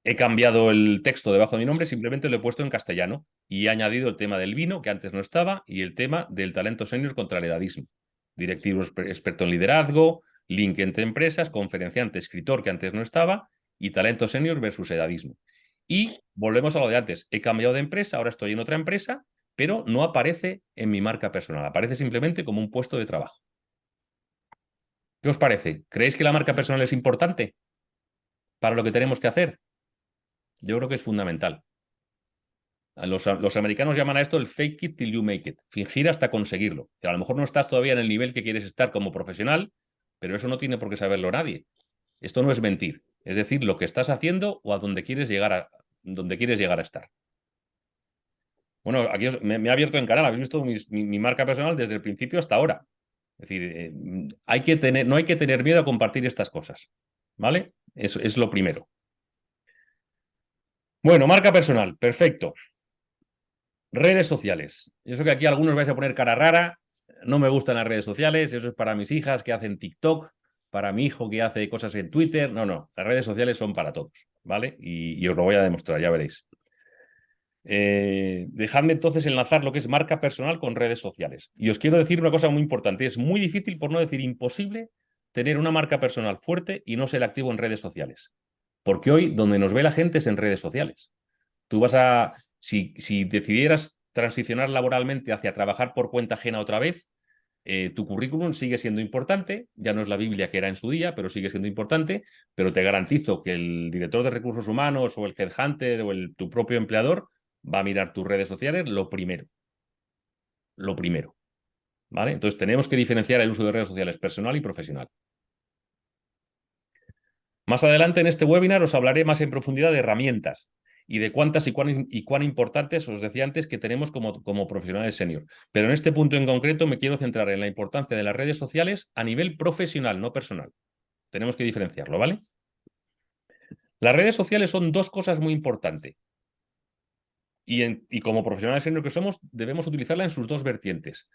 He cambiado el texto debajo de mi nombre, simplemente lo he puesto en castellano y he añadido el tema del vino, que antes no estaba, y el tema del talento senior contra el edadismo. Directivo experto en liderazgo, link entre empresas, conferenciante, escritor, que antes no estaba, y talento senior versus edadismo. Y volvemos a lo de antes. He cambiado de empresa, ahora estoy en otra empresa, pero no aparece en mi marca personal. Aparece simplemente como un puesto de trabajo. ¿Qué os parece? ¿Creéis que la marca personal es importante para lo que tenemos que hacer? Yo creo que es fundamental. Los americanos llaman a esto el fake it till you make it, fingir hasta conseguirlo. Que a lo mejor no estás todavía en el nivel que quieres estar como profesional, pero eso no tiene por qué saberlo nadie. Esto no es mentir, es decir, lo que estás haciendo o a donde quieres llegar a estar. Bueno, aquí me ha abierto en canal, habéis visto mi marca personal desde el principio hasta ahora. Es decir, no hay que tener miedo a compartir estas cosas, ¿vale? Eso es lo primero. Bueno, marca personal, perfecto. Redes sociales. Eso que aquí algunos vais a poner cara rara, no me gustan las redes sociales, eso es para mis hijas que hacen TikTok, para mi hijo que hace cosas en Twitter. No, no, las redes sociales son para todos, ¿vale? Y os lo voy a demostrar, ya veréis. Dejadme entonces enlazar lo que es marca personal con redes sociales. Y os quiero decir una cosa muy importante, es muy difícil, por no decir imposible, tener una marca personal fuerte y no ser activo en redes sociales. Porque hoy donde nos ve la gente es en redes sociales. Tú vas a, si decidieras transicionar laboralmente hacia trabajar por cuenta ajena otra vez, tu currículum sigue siendo importante, ya no es la Biblia que era en su día, pero sigue siendo importante, pero te garantizo que el director de recursos humanos o el headhunter o tu propio empleador va a mirar tus redes sociales lo primero, ¿vale? Entonces tenemos que diferenciar el uso de redes sociales personal y profesional. Más adelante en este webinar os hablaré más en profundidad de herramientas y de cuántas y cuán importantes, os decía antes, que tenemos como profesionales senior. Pero en este punto en concreto me quiero centrar en la importancia de las redes sociales a nivel profesional, no personal. Tenemos que diferenciarlo, ¿vale? Las redes sociales son dos cosas muy importantes y como profesionales senior que somos, debemos utilizarla en sus dos vertientes.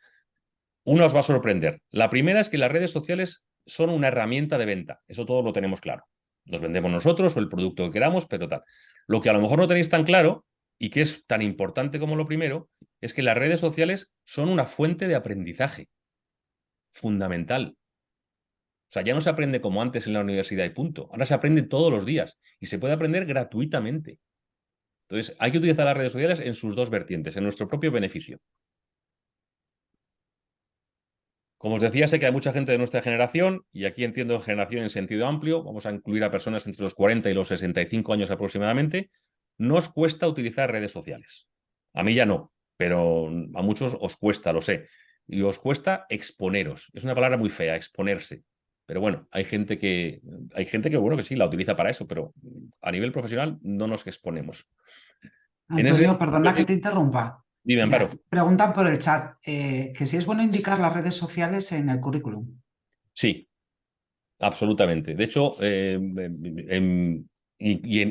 Una os va a sorprender. La primera es que las redes sociales son una herramienta de venta. Eso todos lo tenemos claro. Nos vendemos nosotros o el producto que queramos, pero tal. Lo que a lo mejor no tenéis tan claro y que es tan importante como lo primero es que las redes sociales son una fuente de aprendizaje fundamental. O sea, ya no se aprende como antes en la universidad y punto. Ahora se aprende todos los días y se puede aprender gratuitamente. Entonces, hay que utilizar las redes sociales en sus dos vertientes, en nuestro propio beneficio. Como os decía, sé que hay mucha gente de nuestra generación, y aquí entiendo generación en sentido amplio, vamos a incluir a personas entre los 40 y los 65 años aproximadamente, nos cuesta utilizar redes sociales. A mí ya no, pero a muchos os cuesta, lo sé. Y os cuesta exponeros. Es una palabra muy fea, exponerse. Pero bueno, bueno, que sí, la utiliza para eso, pero a nivel profesional no nos exponemos. En ese, Antonio, perdona que te interrumpa. dime, Mira, Amparo. preguntan por el chat que si es bueno indicar las redes sociales en el currículum. Sí, absolutamente. De hecho,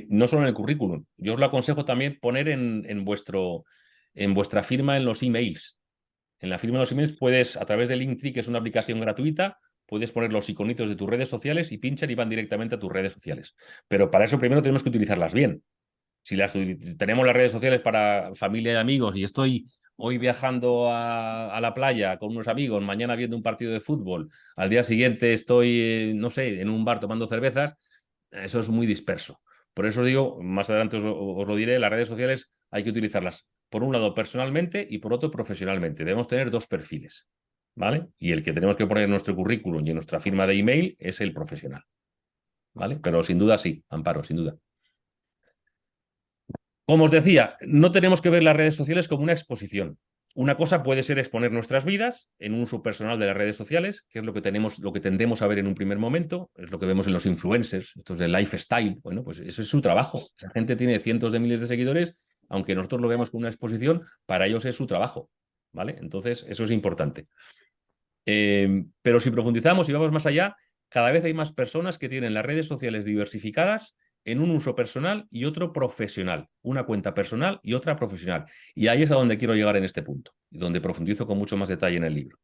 no solo en el currículum, yo os lo aconsejo también poner en vuestra firma en los emails. En la firma en los emails puedes, a través de Linktree, que es una aplicación gratuita, puedes poner los iconitos de tus redes sociales y pinchan y van directamente a tus redes sociales. Pero para eso primero tenemos que utilizarlas bien. Si tenemos las redes sociales para familia y amigos y estoy hoy viajando a la playa con unos amigos, mañana viendo un partido de fútbol, al día siguiente estoy, no sé, en un bar tomando cervezas, eso es muy disperso. Por eso digo, más adelante os lo diré, las redes sociales hay que utilizarlas, por un lado, personalmente y por otro, profesionalmente. Debemos tener dos perfiles, ¿vale? Y el que tenemos que poner en nuestro currículum y en nuestra firma de email es el profesional, ¿vale? Pero sin duda sí, Amparo, sin duda. Como os decía, no tenemos que ver las redes sociales como una exposición. Una cosa puede ser exponer nuestras vidas en un uso personal de las redes sociales, que es lo que tendemos a ver en un primer momento, es lo que vemos en los influencers, estos de lifestyle. Bueno, pues eso es su trabajo. Esa gente tiene cientos de miles de seguidores, aunque nosotros lo vemos como una exposición, para ellos es su trabajo, ¿vale? Entonces, eso es importante. Pero si profundizamos y vamos más allá, cada vez hay más personas que tienen las redes sociales diversificadas en un uso personal y otro profesional, una cuenta personal y otra profesional. Y ahí es a donde quiero llegar en este punto, y donde profundizo con mucho más detalle en el libro.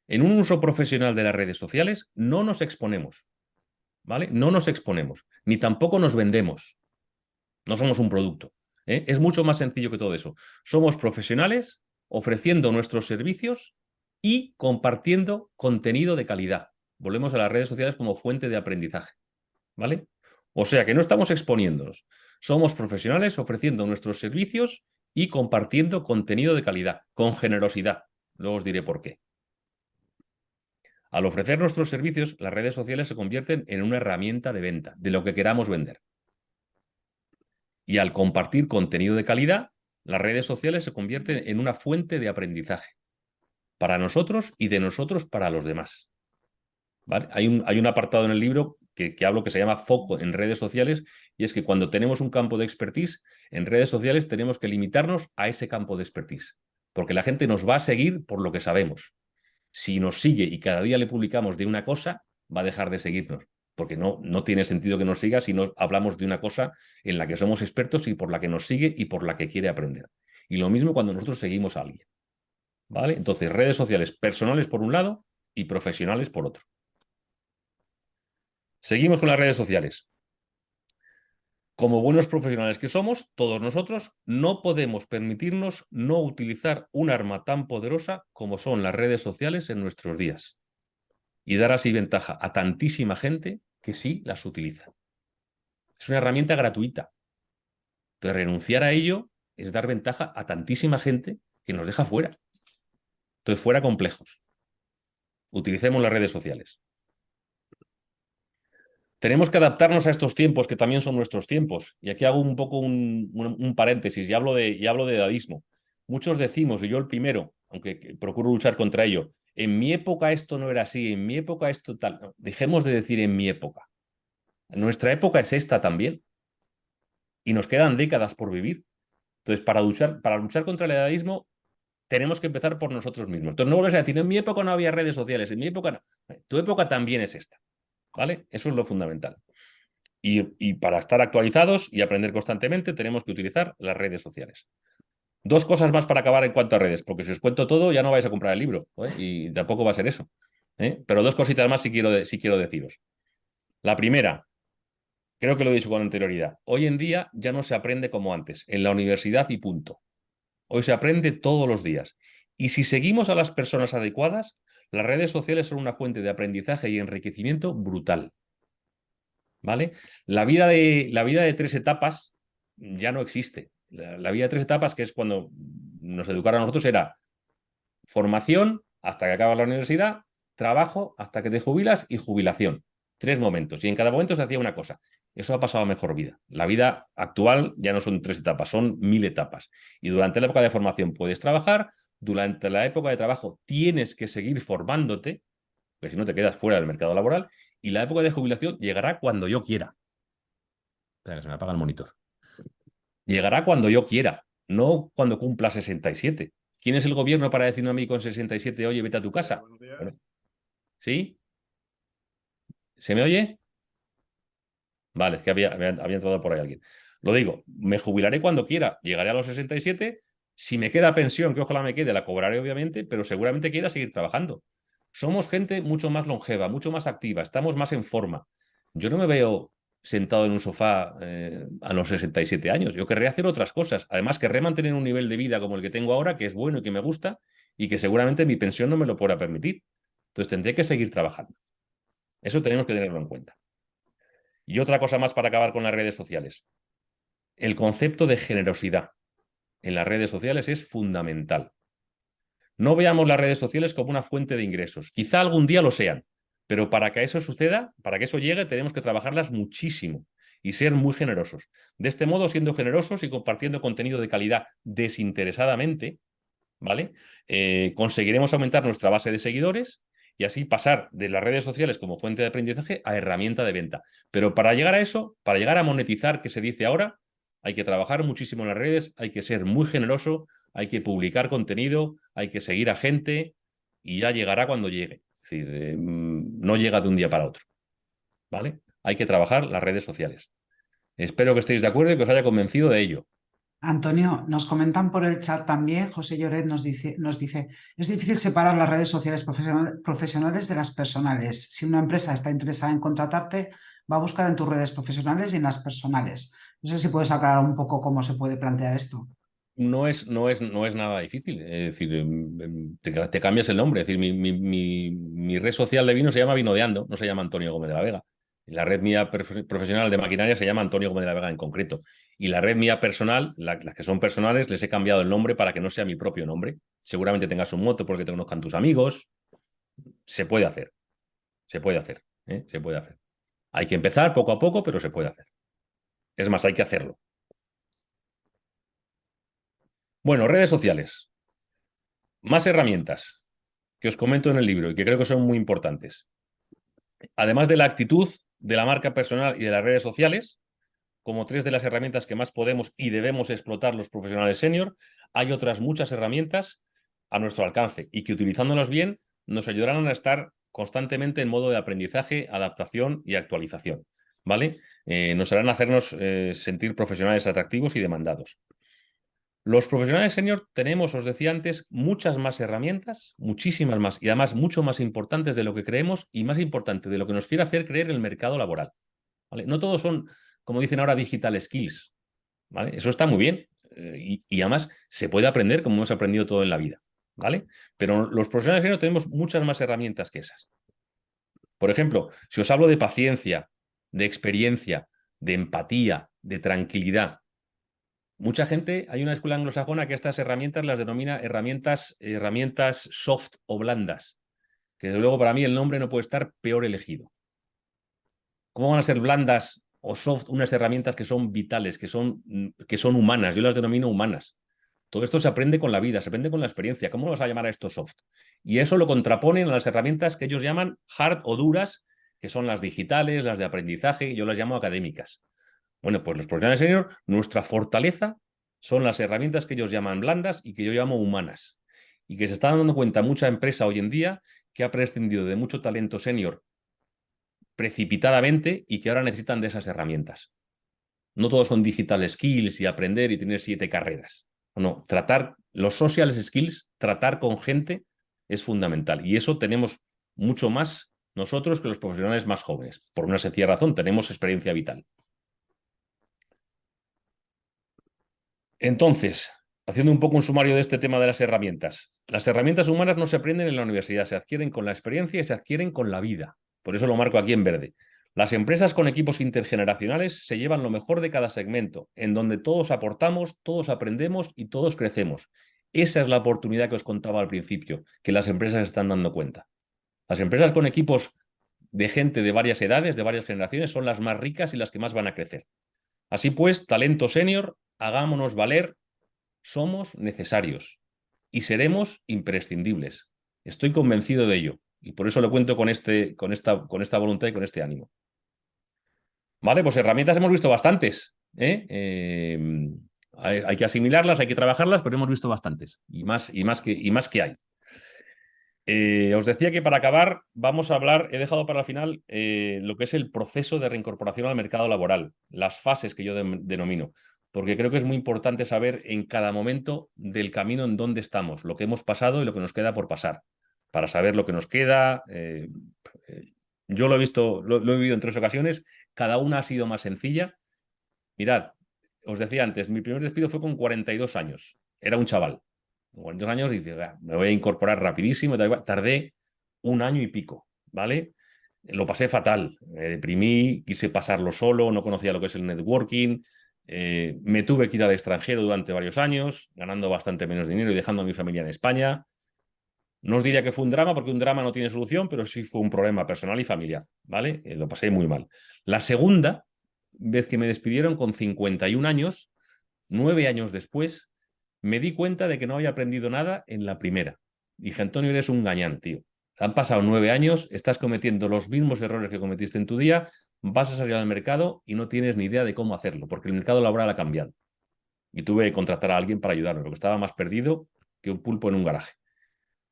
En un uso profesional de las redes sociales no nos exponemos, ¿vale? No nos exponemos, ni tampoco nos vendemos. No somos un producto, ¿eh? Es mucho más sencillo que todo eso. Somos profesionales ofreciendo nuestros servicios y compartiendo contenido de calidad. Volvemos a las redes sociales como fuente de aprendizaje, ¿vale? O sea que no estamos exponiéndonos. Somos profesionales ofreciendo nuestros servicios y compartiendo contenido de calidad, con generosidad. Luego os diré por qué. Al ofrecer nuestros servicios, las redes sociales se convierten en una herramienta de venta, de lo que queramos vender. Y al compartir contenido de calidad, las redes sociales se convierten en una fuente de aprendizaje para nosotros y de nosotros para los demás. ¿Vale? Hay un apartado en el libro que hablo que se llama foco en redes sociales, y es que cuando tenemos un campo de expertise en redes sociales tenemos que limitarnos a ese campo de expertise, porque la gente nos va a seguir por lo que sabemos. Si nos sigue y cada día le publicamos de una cosa, va a dejar de seguirnos, porque no tiene sentido que nos siga si no hablamos de una cosa en la que somos expertos y por la que nos sigue y por la que quiere aprender. Y lo mismo cuando nosotros seguimos a alguien. ¿Vale? Entonces, redes sociales personales por un lado y profesionales por otro. Seguimos con las redes sociales. Como buenos profesionales que somos, todos nosotros no podemos permitirnos no utilizar un arma tan poderosa como son las redes sociales en nuestros días y dar así ventaja a tantísima gente que sí las utiliza. Es una herramienta gratuita. Entonces, renunciar a ello es dar ventaja a tantísima gente que nos deja fuera. Entonces, fuera complejos. Utilicemos las redes sociales. Tenemos que adaptarnos a estos tiempos, que también son nuestros tiempos. Y aquí hago un poco un paréntesis y hablo de edadismo. Muchos decimos, y yo el primero, aunque procuro luchar contra ello, en mi época esto no era así, en mi época esto tal. No, dejemos de decir en mi época. Nuestra época es esta también. Y nos quedan décadas por vivir. Entonces, para luchar contra el edadismo, tenemos que empezar por nosotros mismos. Entonces, no vuelves a decir, en mi época no había redes sociales, en mi época no. Tu época también es esta. ¿Vale? Eso es lo fundamental. Y para estar actualizados y aprender constantemente tenemos que utilizar las redes sociales. Dos cosas más para acabar en cuanto a redes, porque si os cuento todo ya no vais a comprar el libro, ¿eh? Y tampoco va a ser eso. Pero dos cositas más si quiero deciros. La primera, creo que lo he dicho con anterioridad, hoy en día ya no se aprende como antes, en la universidad y punto. Hoy se aprende todos los días. Y si seguimos a las personas adecuadas, las redes sociales son una fuente de aprendizaje y enriquecimiento brutal. ¿Vale? La vida de 3 etapas ya no existe. La vida de 3 etapas, que es cuando nos educaron a nosotros, era formación hasta que acabas la universidad, trabajo hasta que te jubilas y jubilación. 3 momentos. Y en cada momento se hacía una cosa. Eso ha pasado a mejor vida. La vida actual ya no son 3 etapas, son 1000 etapas. Y durante la época de formación puedes trabajar, durante la época de trabajo tienes que seguir formándote, porque si no te quedas fuera del mercado laboral, y la época de jubilación llegará cuando yo quiera. Espera, que se me apaga el monitor. Llegará cuando yo quiera, no cuando cumpla 67. ¿Quién es el gobierno para decirme a mí con 67, oye, vete a tu casa? Bueno, ¿sí? ¿Se me oye? Vale, es que había entrado por ahí alguien. Lo digo, me jubilaré cuando quiera, llegaré a los 67. Si me queda pensión, que ojalá me quede, la cobraré obviamente, pero seguramente quiera seguir trabajando. Somos gente mucho más longeva, mucho más activa, estamos más en forma. Yo no me veo sentado en un sofá a los 67 años. Yo querré hacer otras cosas. Además, querré mantener un nivel de vida como el que tengo ahora, que es bueno y que me gusta, y que seguramente mi pensión no me lo podrá permitir. Entonces tendré que seguir trabajando. Eso tenemos que tenerlo en cuenta. Y otra cosa más para acabar con las redes sociales. El concepto de generosidad en las redes sociales es fundamental. No veamos las redes sociales como una fuente de ingresos. Quizá algún día lo sean, pero para que eso suceda, para que eso llegue, tenemos que trabajarlas muchísimo y ser muy generosos. De este modo, siendo generosos y compartiendo contenido de calidad desinteresadamente, ¿vale? Conseguiremos aumentar nuestra base de seguidores y así pasar de las redes sociales como fuente de aprendizaje a herramienta de venta. Pero para llegar a eso, para llegar a monetizar, que se dice ahora, hay que trabajar muchísimo en las redes, hay que ser muy generoso, hay que publicar contenido, hay que seguir a gente y ya llegará cuando llegue. Es decir, no llega de un día para otro, ¿vale? Hay que trabajar las redes sociales. Espero que estéis de acuerdo y que os haya convencido de ello. Antonio, nos comentan por el chat también, José Lloret nos dice, es difícil separar las redes sociales profesionales de las personales. Si una empresa está interesada en contratarte, va a buscar en tus redes profesionales y en las personales. No sé si puedes aclarar un poco cómo se puede plantear esto. No es nada difícil. Es decir, te cambias el nombre. Es decir, mi red social de vino se llama Vinodeando, no se llama Antonio Gómez de la Vega. Y la red mía profesional de maquinaria se llama Antonio Gómez de la Vega en concreto. Y la red mía personal, las que son personales, les he cambiado el nombre para que no sea mi propio nombre. Seguramente tengas un moto porque te conozcan tus amigos. Se puede hacer. Se puede hacer. Se puede hacer. Hay que empezar poco a poco, pero se puede hacer. Es más, hay que hacerlo. Bueno, redes sociales. Más herramientas que os comento en el libro y que creo que son muy importantes. Además de la actitud de la marca personal y de las redes sociales, como tres de las herramientas que más podemos y debemos explotar los profesionales senior, hay otras muchas herramientas a nuestro alcance y que utilizándolas bien nos ayudarán a estar constantemente en modo de aprendizaje, adaptación y actualización, ¿vale? Nos harán hacernos sentir profesionales atractivos y demandados. Los profesionales senior tenemos, os decía antes, muchas más herramientas, muchísimas más, y además mucho más importantes de lo que creemos y más importante de lo que nos quiere hacer creer el mercado laboral, ¿vale? No todos son, como dicen ahora, digital skills, ¿vale? Eso está muy bien y además se puede aprender como hemos aprendido todo en la vida, ¿vale? Pero los profesionales senior tenemos muchas más herramientas que esas. Por ejemplo, si os hablo de paciencia, de experiencia, de empatía, de tranquilidad, mucha gente, hay una escuela anglosajona que estas herramientas las denomina herramientas soft o blandas, que desde luego para mí el nombre no puede estar peor elegido. ¿Cómo van a ser blandas o soft unas herramientas que son vitales, que son humanas? Yo las denomino humanas. Todo esto se aprende con la vida, se aprende con la experiencia. ¿Cómo lo vas a llamar a esto soft? Y eso lo contraponen a las herramientas que ellos llaman hard o duras, que son las digitales, las de aprendizaje, yo las llamo académicas. Bueno, pues los profesionales senior, nuestra fortaleza son las herramientas que ellos llaman blandas y que yo llamo humanas. Y que se está dando cuenta mucha empresa hoy en día que ha prescindido de mucho talento senior precipitadamente y que ahora necesitan de esas herramientas. No todos son digital skills y aprender y tener 7 carreras. No, tratar los social skills, tratar con gente es fundamental. Y eso tenemos mucho más nosotros que los profesionales más jóvenes. Por una sencilla razón, tenemos experiencia vital. Entonces, haciendo un poco un sumario de este tema de las herramientas humanas no se aprenden en la universidad, se adquieren con la experiencia y se adquieren con la vida. Por eso lo marco aquí en verde. Las empresas con equipos intergeneracionales se llevan lo mejor de cada segmento, en donde todos aportamos, todos aprendemos y todos crecemos. Esa es la oportunidad que os contaba al principio, que las empresas están dando cuenta. Las empresas con equipos de gente de varias edades, de varias generaciones, son las más ricas y las que más van a crecer. Así pues, talento senior, hagámonos valer, somos necesarios y seremos imprescindibles. Estoy convencido de ello y por eso lo cuento con esta voluntad y con este ánimo. Vale, pues herramientas hemos visto bastantes. Hay que asimilarlas, hay que trabajarlas, pero hemos visto bastantes y más que hay. Os decía que para acabar vamos a hablar, he dejado para el final lo que es el proceso de reincorporación al mercado laboral, las fases que yo denomino, porque creo que es muy importante saber en cada momento del camino en dónde estamos, lo que hemos pasado y lo que nos queda por pasar, para saber lo que nos queda. Yo lo he visto, lo he vivido en 3 ocasiones, cada una ha sido más sencilla. Mirad, os decía antes, mi primer despido fue con 42 años, era un chaval. 42 años dice, me voy a incorporar rapidísimo, tardé 1 año y pico, ¿vale? Lo pasé fatal, me deprimí, quise pasarlo solo, no conocía lo que es el networking, me tuve que ir al extranjero durante varios años, ganando bastante menos dinero y dejando a mi familia en España. No os diría que fue un drama, porque un drama no tiene solución, pero sí fue un problema personal y familiar, ¿vale? Lo pasé muy mal. La segunda vez que me despidieron con 51 años, 9 años después, me di cuenta de que no había aprendido nada en la primera. Dije, Antonio, eres un gañán, tío. Han pasado 9 años, estás cometiendo los mismos errores que cometiste en tu día, vas a salir al mercado y no tienes ni idea de cómo hacerlo, porque el mercado laboral ha cambiado. Y tuve que contratar a alguien para ayudarme, porque estaba más perdido que un pulpo en un garaje.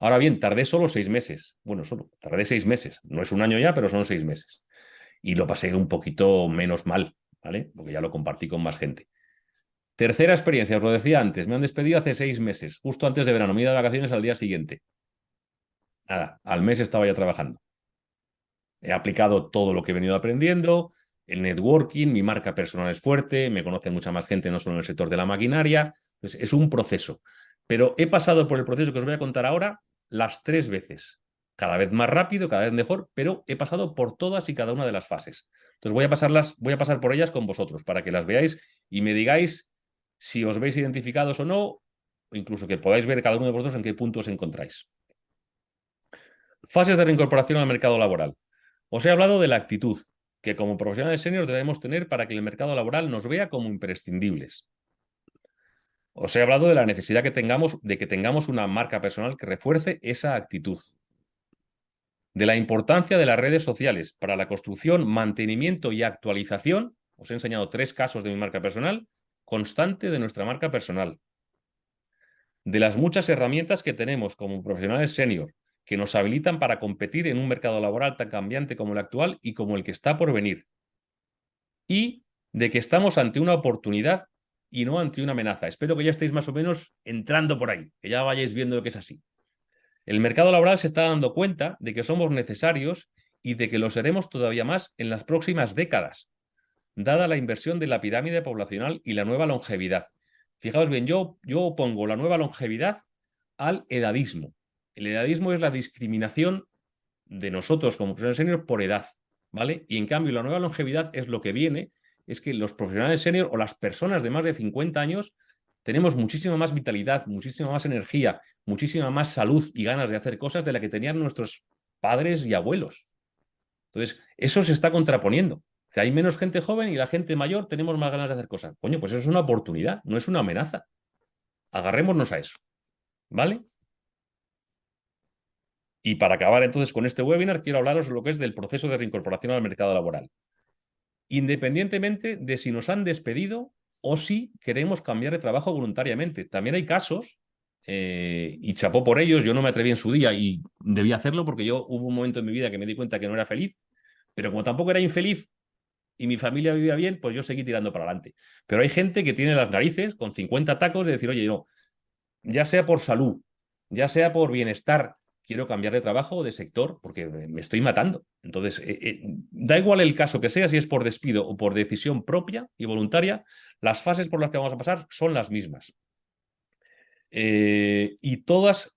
Ahora bien, tardé solo 6 meses. Bueno, tardé 6 meses. No es un año ya, pero son 6 meses. Y lo pasé un poquito menos mal, ¿vale? Porque ya lo compartí con más gente. Tercera experiencia, os lo decía antes, me han despedido hace 6 meses, justo antes de verano, me he ido de vacaciones al día siguiente. Nada, al mes estaba ya trabajando. He aplicado todo lo que he venido aprendiendo, el networking, mi marca personal es fuerte, me conoce mucha más gente, no solo en el sector de la maquinaria. Entonces, es un proceso. Pero he pasado por el proceso que os voy a contar ahora las 3 veces. Cada vez más rápido, cada vez mejor, pero he pasado por todas y cada una de las fases. Entonces voy a pasar por ellas con vosotros para que las veáis y me digáis si os veis identificados o no, o incluso que podáis ver cada uno de vosotros en qué punto os encontráis. Fases de reincorporación al mercado laboral. Os he hablado de la actitud que como profesionales seniors debemos tener para que el mercado laboral nos vea como imprescindibles. Os he hablado de la necesidad de que tengamos una marca personal que refuerce esa actitud. De la importancia de las redes sociales para la construcción, mantenimiento y actualización. Os he enseñado 3 casos de mi marca personal, constante de nuestra marca personal. De las muchas herramientas que tenemos como profesionales senior que nos habilitan para competir en un mercado laboral tan cambiante como el actual y como el que está por venir. Y de que estamos ante una oportunidad y no ante una amenaza. Espero que ya estéis más o menos entrando por ahí, que ya vayáis viendo que es así. El mercado laboral se está dando cuenta de que somos necesarios y de que lo seremos todavía más en las próximas décadas, dada la inversión de la pirámide poblacional y la nueva longevidad. Fijaos bien, yo opongo la nueva longevidad al edadismo. El edadismo es la discriminación de nosotros como profesionales senior por edad, ¿vale? Y en cambio la nueva longevidad es lo que viene, es que los profesionales senior o las personas de más de 50 años tenemos muchísima más vitalidad, muchísima más energía, muchísima más salud y ganas de hacer cosas de la que tenían nuestros padres y abuelos. Entonces, eso se está contraponiendo. O sea, hay menos gente joven y la gente mayor tenemos más ganas de hacer cosas. Coño, pues eso es una oportunidad, no es una amenaza. Agarrémonos a eso, ¿vale? Y para acabar entonces con este webinar, quiero hablaros de lo que es del proceso de reincorporación al mercado laboral. Independientemente de si nos han despedido o si queremos cambiar de trabajo voluntariamente. También hay casos, y chapó por ellos, yo no me atreví en su día y debí hacerlo porque hubo un momento en mi vida que me di cuenta que no era feliz, pero como tampoco era infeliz y mi familia vivía bien, pues yo seguí tirando para adelante. Pero hay gente que tiene las narices con 50 tacos de decir, oye, no, ya sea por salud, ya sea por bienestar, quiero cambiar de trabajo o de sector porque me estoy matando. Entonces, da igual el caso que sea, si es por despido o por decisión propia y voluntaria, las fases por las que vamos a pasar son las mismas. Y todas,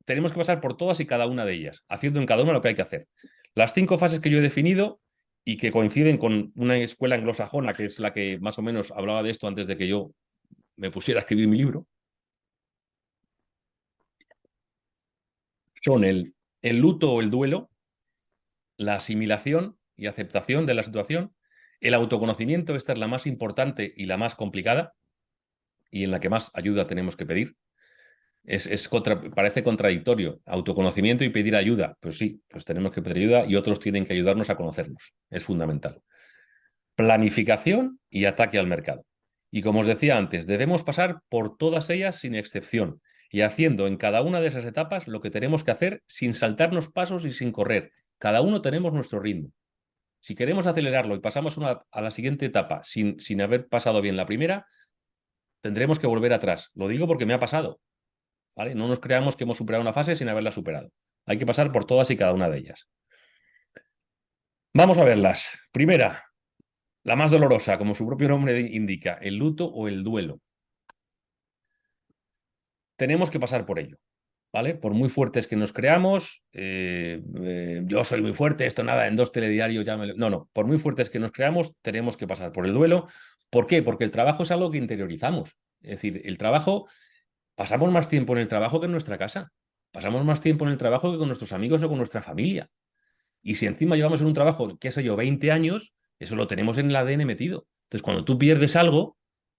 tenemos que pasar por todas y cada una de ellas, haciendo en cada una lo que hay que hacer. Las 5 fases que yo he definido y que coinciden con una escuela anglosajona, que es la que más o menos hablaba de esto antes de que yo me pusiera a escribir mi libro, son el luto o el duelo, la asimilación y aceptación de la situación, el autoconocimiento, esta es la más importante y la más complicada y en la que más ayuda tenemos que pedir. Parece contradictorio, autoconocimiento y pedir ayuda. Pues sí, pues tenemos que pedir ayuda y otros tienen que ayudarnos a conocernos. Es fundamental. Planificación y ataque al mercado. Y como os decía antes, debemos pasar por todas ellas sin excepción y haciendo en cada una de esas etapas lo que tenemos que hacer sin saltarnos pasos y sin correr. Cada uno tenemos nuestro ritmo. Si queremos acelerarlo y pasamos a la siguiente etapa sin haber pasado bien la primera, tendremos que volver atrás. Lo digo porque me ha pasado, ¿vale? No nos creamos que hemos superado una fase sin haberla superado. Hay que pasar por todas y cada una de ellas. Vamos a verlas. Primera, la más dolorosa, como su propio nombre indica, el luto o el duelo. Tenemos que pasar por ello. ¿vale? Por muy fuertes que nos creamos, yo soy muy fuerte, esto nada, en 2 telediarios ya me... No, por muy fuertes que nos creamos, tenemos que pasar por el duelo. ¿Por qué? Porque el trabajo es algo que interiorizamos. Es decir, el trabajo, pasamos más tiempo en el trabajo que en nuestra casa. Pasamos más tiempo en el trabajo que con nuestros amigos o con nuestra familia. Y si encima llevamos en un trabajo, qué sé yo, 20 años, eso lo tenemos en el ADN metido. Entonces, cuando tú pierdes algo,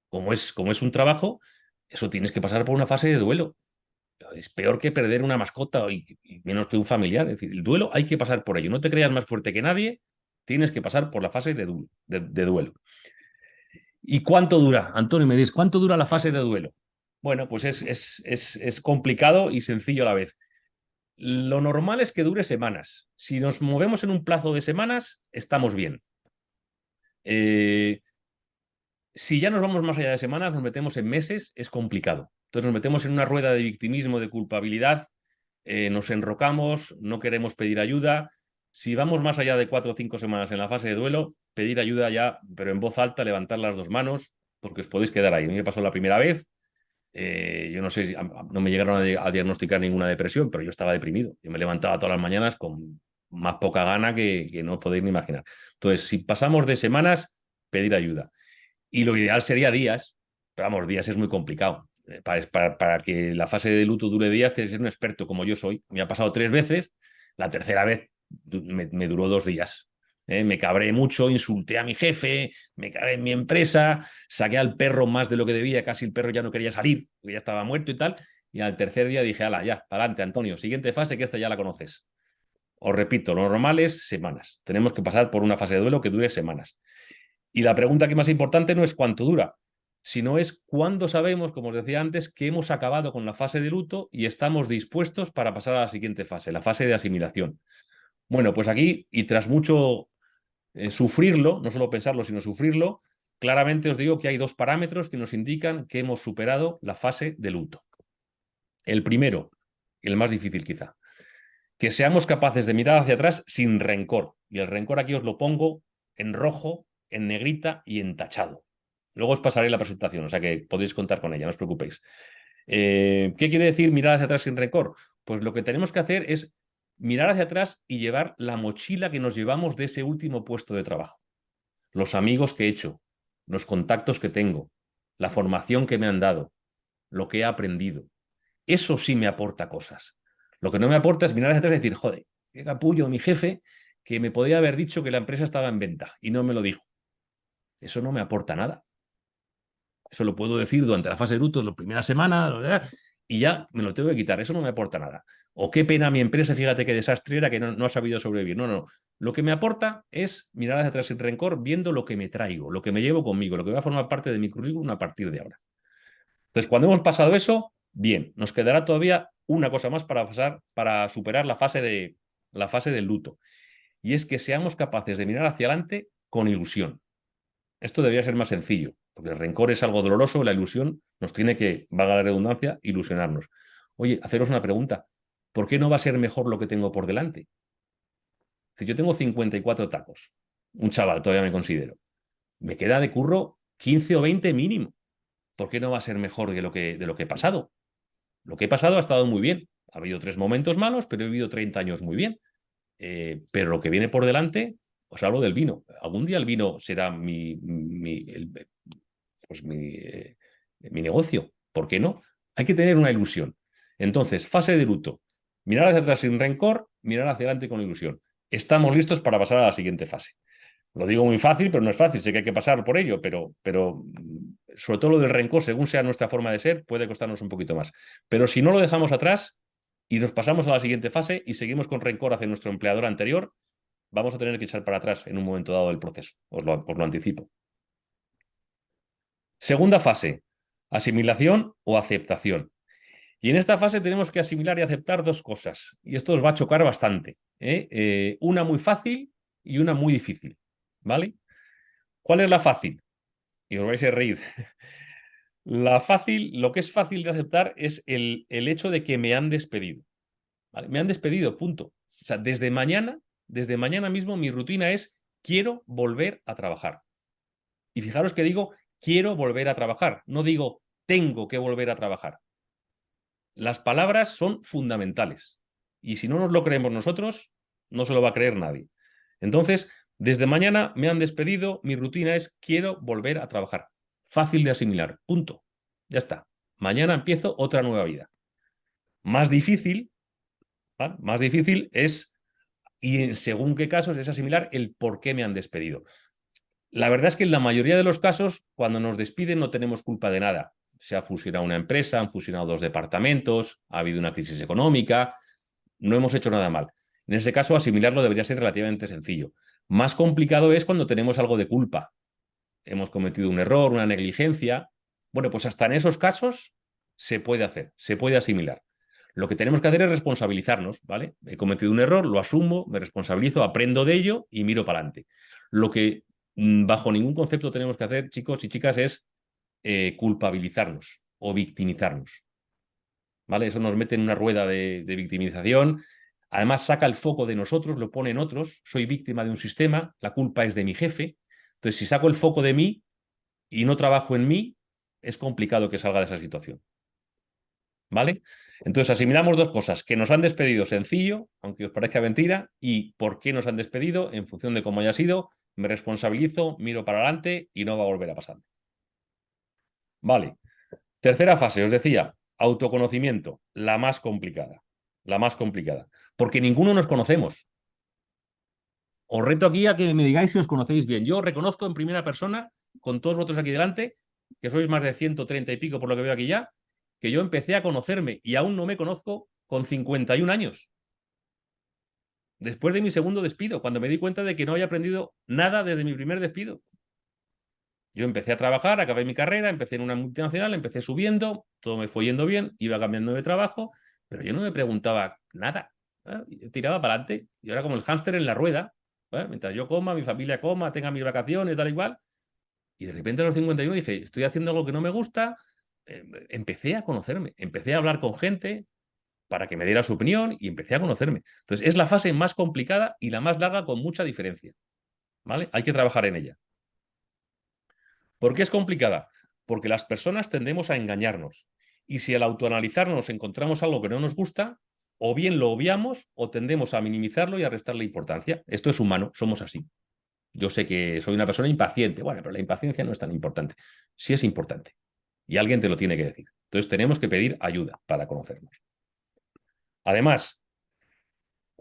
como es un trabajo, eso tienes que pasar por una fase de duelo. Es peor que perder una mascota y menos que un familiar. Es decir, el duelo hay que pasar por ello. No te creas más fuerte que nadie, tienes que pasar por la fase de duelo. ¿Y cuánto dura? Antonio, me dices, ¿cuánto dura la fase de duelo? Bueno, pues es complicado y sencillo a la vez. Lo normal es que dure semanas. Si nos movemos en un plazo de semanas, estamos bien. Si ya nos vamos más allá de semanas, nos metemos en meses, es complicado. Entonces nos metemos en una rueda de victimismo, de culpabilidad, nos enrocamos, no queremos pedir ayuda. Si vamos más allá de 4 o 5 semanas en la fase de duelo, pedir ayuda ya, pero en voz alta, levantar las 2 manos, porque os podéis quedar ahí. A mí me pasó la primera vez, yo no sé, no me llegaron a diagnosticar ninguna depresión, pero yo estaba deprimido. Yo me levantaba todas las mañanas con más poca gana que no os podéis ni imaginar. Entonces, si pasamos de semanas, pedir ayuda. Y lo ideal sería días, pero vamos, días es muy complicado. Para que la fase de luto dure días, tienes que ser un experto como yo soy. Me ha pasado 3 veces, la tercera vez me duró 2 días. Me cabré mucho, insulté a mi jefe, me cagué en mi empresa, saqué al perro más de lo que debía, casi el perro ya no quería salir, porque ya estaba muerto y tal. Y al tercer día dije, ala, ya, adelante, Antonio, siguiente fase, que esta ya la conoces. Os repito, lo normal es semanas. Tenemos que pasar por una fase de duelo que dure semanas. Y la pregunta que más importante no es cuánto dura, sino es cuándo sabemos, como os decía antes, que hemos acabado con la fase de luto y estamos dispuestos para pasar a la siguiente fase, la fase de asimilación. Bueno, pues aquí, y tras mucho sufrirlo, no solo pensarlo, sino sufrirlo, claramente os digo que hay 2 parámetros que nos indican que hemos superado la fase de luto. El primero, el más difícil quizá, que seamos capaces de mirar hacia atrás sin rencor. Y el rencor aquí os lo pongo en rojo, en negrita y en tachado. Luego os pasaré la presentación, o sea que podéis contar con ella, no os preocupéis. ¿Qué quiere decir mirar hacia atrás sin rencor? Pues lo que tenemos que hacer es mirar hacia atrás y llevar la mochila que nos llevamos de ese último puesto de trabajo. Los amigos que he hecho, los contactos que tengo, la formación que me han dado, lo que he aprendido. Eso sí me aporta cosas. Lo que no me aporta es mirar hacia atrás y decir, joder, qué capullo mi jefe que me podía haber dicho que la empresa estaba en venta y no me lo dijo. Eso no me aporta nada. Eso lo puedo decir durante la fase de luto, la primera semana, y ya me lo tengo que quitar. Eso no me aporta nada. O qué pena mi empresa, fíjate qué desastre era que no ha sabido sobrevivir. No. Lo que me aporta es mirar hacia atrás sin rencor, viendo lo que me traigo, lo que me llevo conmigo, lo que va a formar parte de mi currículum a partir de ahora. Entonces, cuando hemos pasado eso, bien, nos quedará todavía una cosa más para superar la fase del luto. Y es que seamos capaces de mirar hacia adelante con ilusión. Esto debería ser más sencillo, porque el rencor es algo doloroso, la ilusión nos tiene que, valga la redundancia, ilusionarnos. Oye, haceros una pregunta. ¿Por qué no va a ser mejor lo que tengo por delante? Si yo tengo 54 tacos, un chaval todavía me considero, me queda de curro 15 o 20 mínimo. ¿Por qué no va a ser mejor de lo que he pasado? Lo que he pasado ha estado muy bien. Ha habido 3 momentos malos, pero he vivido 30 años muy bien. Pero lo que viene por delante, os hablo del vino. Algún día el vino será mi negocio. ¿Por qué no? Hay que tener una ilusión. Entonces, fase de luto. Mirar hacia atrás sin rencor, mirar hacia adelante con ilusión. Estamos listos para pasar a la siguiente fase. Lo digo muy fácil, pero no es fácil. Sé que hay que pasar por ello, pero sobre todo lo del rencor, según sea nuestra forma de ser, puede costarnos un poquito más. Pero si no lo dejamos atrás y nos pasamos a la siguiente fase y seguimos con rencor hacia nuestro empleador anterior, vamos a tener que echar para atrás en un momento dado del proceso. Os lo anticipo. Segunda fase, asimilación o aceptación. Y en esta fase tenemos que asimilar y aceptar 2 cosas. Y esto os va a chocar bastante. Una muy fácil y una muy difícil. ¿Vale? ¿Cuál es la fácil? Y os vais a reír. Lo que es fácil de aceptar es el hecho de que me han despedido. ¿Vale? Me han despedido, punto. O sea, desde mañana mismo, mi rutina es quiero volver a trabajar. Y fijaros que digo quiero volver a trabajar, no digo tengo que volver a trabajar. Las palabras son fundamentales. Y si no nos lo creemos nosotros, no se lo va a creer nadie. Entonces, desde mañana me han despedido, mi rutina es quiero volver a trabajar. Fácil de asimilar, punto. Ya está. Mañana empiezo otra nueva vida. Más difícil, ¿vale? Más difícil es, y en según qué casos, es asimilar el por qué me han despedido. La verdad es que en la mayoría de los casos, cuando nos despiden no tenemos culpa de nada. Se ha fusionado una empresa, han fusionado 2 departamentos, ha habido una crisis económica, no hemos hecho nada mal. En ese caso, asimilarlo debería ser relativamente sencillo. Más complicado es cuando tenemos algo de culpa. Hemos cometido un error, una negligencia. Bueno, pues hasta en esos casos se puede hacer, se puede asimilar. Lo que tenemos que hacer es responsabilizarnos, ¿vale? He cometido un error, lo asumo, me responsabilizo, aprendo de ello y miro para adelante. Lo que bajo ningún concepto tenemos que hacer, chicos y chicas, es culpabilizarnos o victimizarnos. ¿Vale? Eso nos mete en una rueda de victimización. Además, saca el foco de nosotros, lo pone en otros. Soy víctima de un sistema, la culpa es de mi jefe. Entonces, si saco el foco de mí y no trabajo en mí, es complicado que salga de esa situación. ¿Vale? Entonces, asimilamos 2 cosas. Que nos han despedido sencillo, aunque os parezca mentira, y por qué nos han despedido en función de cómo haya sido. Me responsabilizo, miro para adelante y no va a volver a pasar. Vale. Tercera fase, os decía, autoconocimiento, la más complicada. La más complicada. Porque ninguno nos conocemos. Os reto aquí a que me digáis si os conocéis bien. Yo reconozco en primera persona, con todos vosotros aquí delante, que sois más de 130 y pico por lo que veo aquí ya, que yo empecé a conocerme y aún no me conozco con 51 años. Después de mi segundo despido, cuando me di cuenta de que no había aprendido nada desde mi primer despido. Yo empecé a trabajar, acabé mi carrera, empecé en una multinacional, empecé subiendo, todo me fue yendo bien, iba cambiando de trabajo, pero yo no me preguntaba nada. Yo tiraba para adelante y era como el hámster en la rueda. Mientras yo coma, mi familia coma, tenga mis vacaciones, tal y cual. Y de repente a los 51 dije, estoy haciendo algo que no me gusta. Empecé a conocerme, empecé a hablar con gente para que me diera su opinión y empecé a conocerme. Entonces es la fase más complicada y la más larga con mucha diferencia. ¿Vale? Hay que trabajar en ella. ¿Por qué es complicada? Porque las personas tendemos a engañarnos. Y si al autoanalizarnos encontramos algo que no nos gusta, o bien lo obviamos o tendemos a minimizarlo y a restarle importancia. Esto es humano, somos así. Yo sé que soy una persona impaciente. Bueno, pero la impaciencia no es tan importante. Sí es importante. Y alguien te lo tiene que decir. Entonces tenemos que pedir ayuda para conocernos. Además,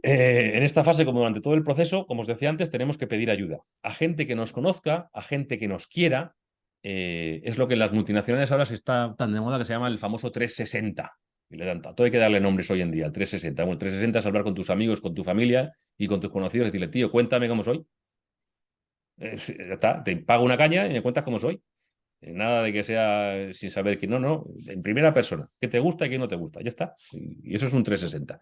en esta fase, como durante todo el proceso, como os decía antes, tenemos que pedir ayuda a gente que nos conozca, a gente que nos quiera. Es lo que en las multinacionales ahora se está tan de moda que se llama el famoso 360. Y le dan todo, hay que darle nombres hoy en día, el 360. Bueno, el 360 es hablar con tus amigos, con tu familia y con tus conocidos, decirle, tío, cuéntame cómo soy. Ya está, te pago una caña y me cuentas cómo soy. Nada de que sea sin saber que no, en primera persona, qué te gusta y qué no te gusta, ya está. Y eso es un 360.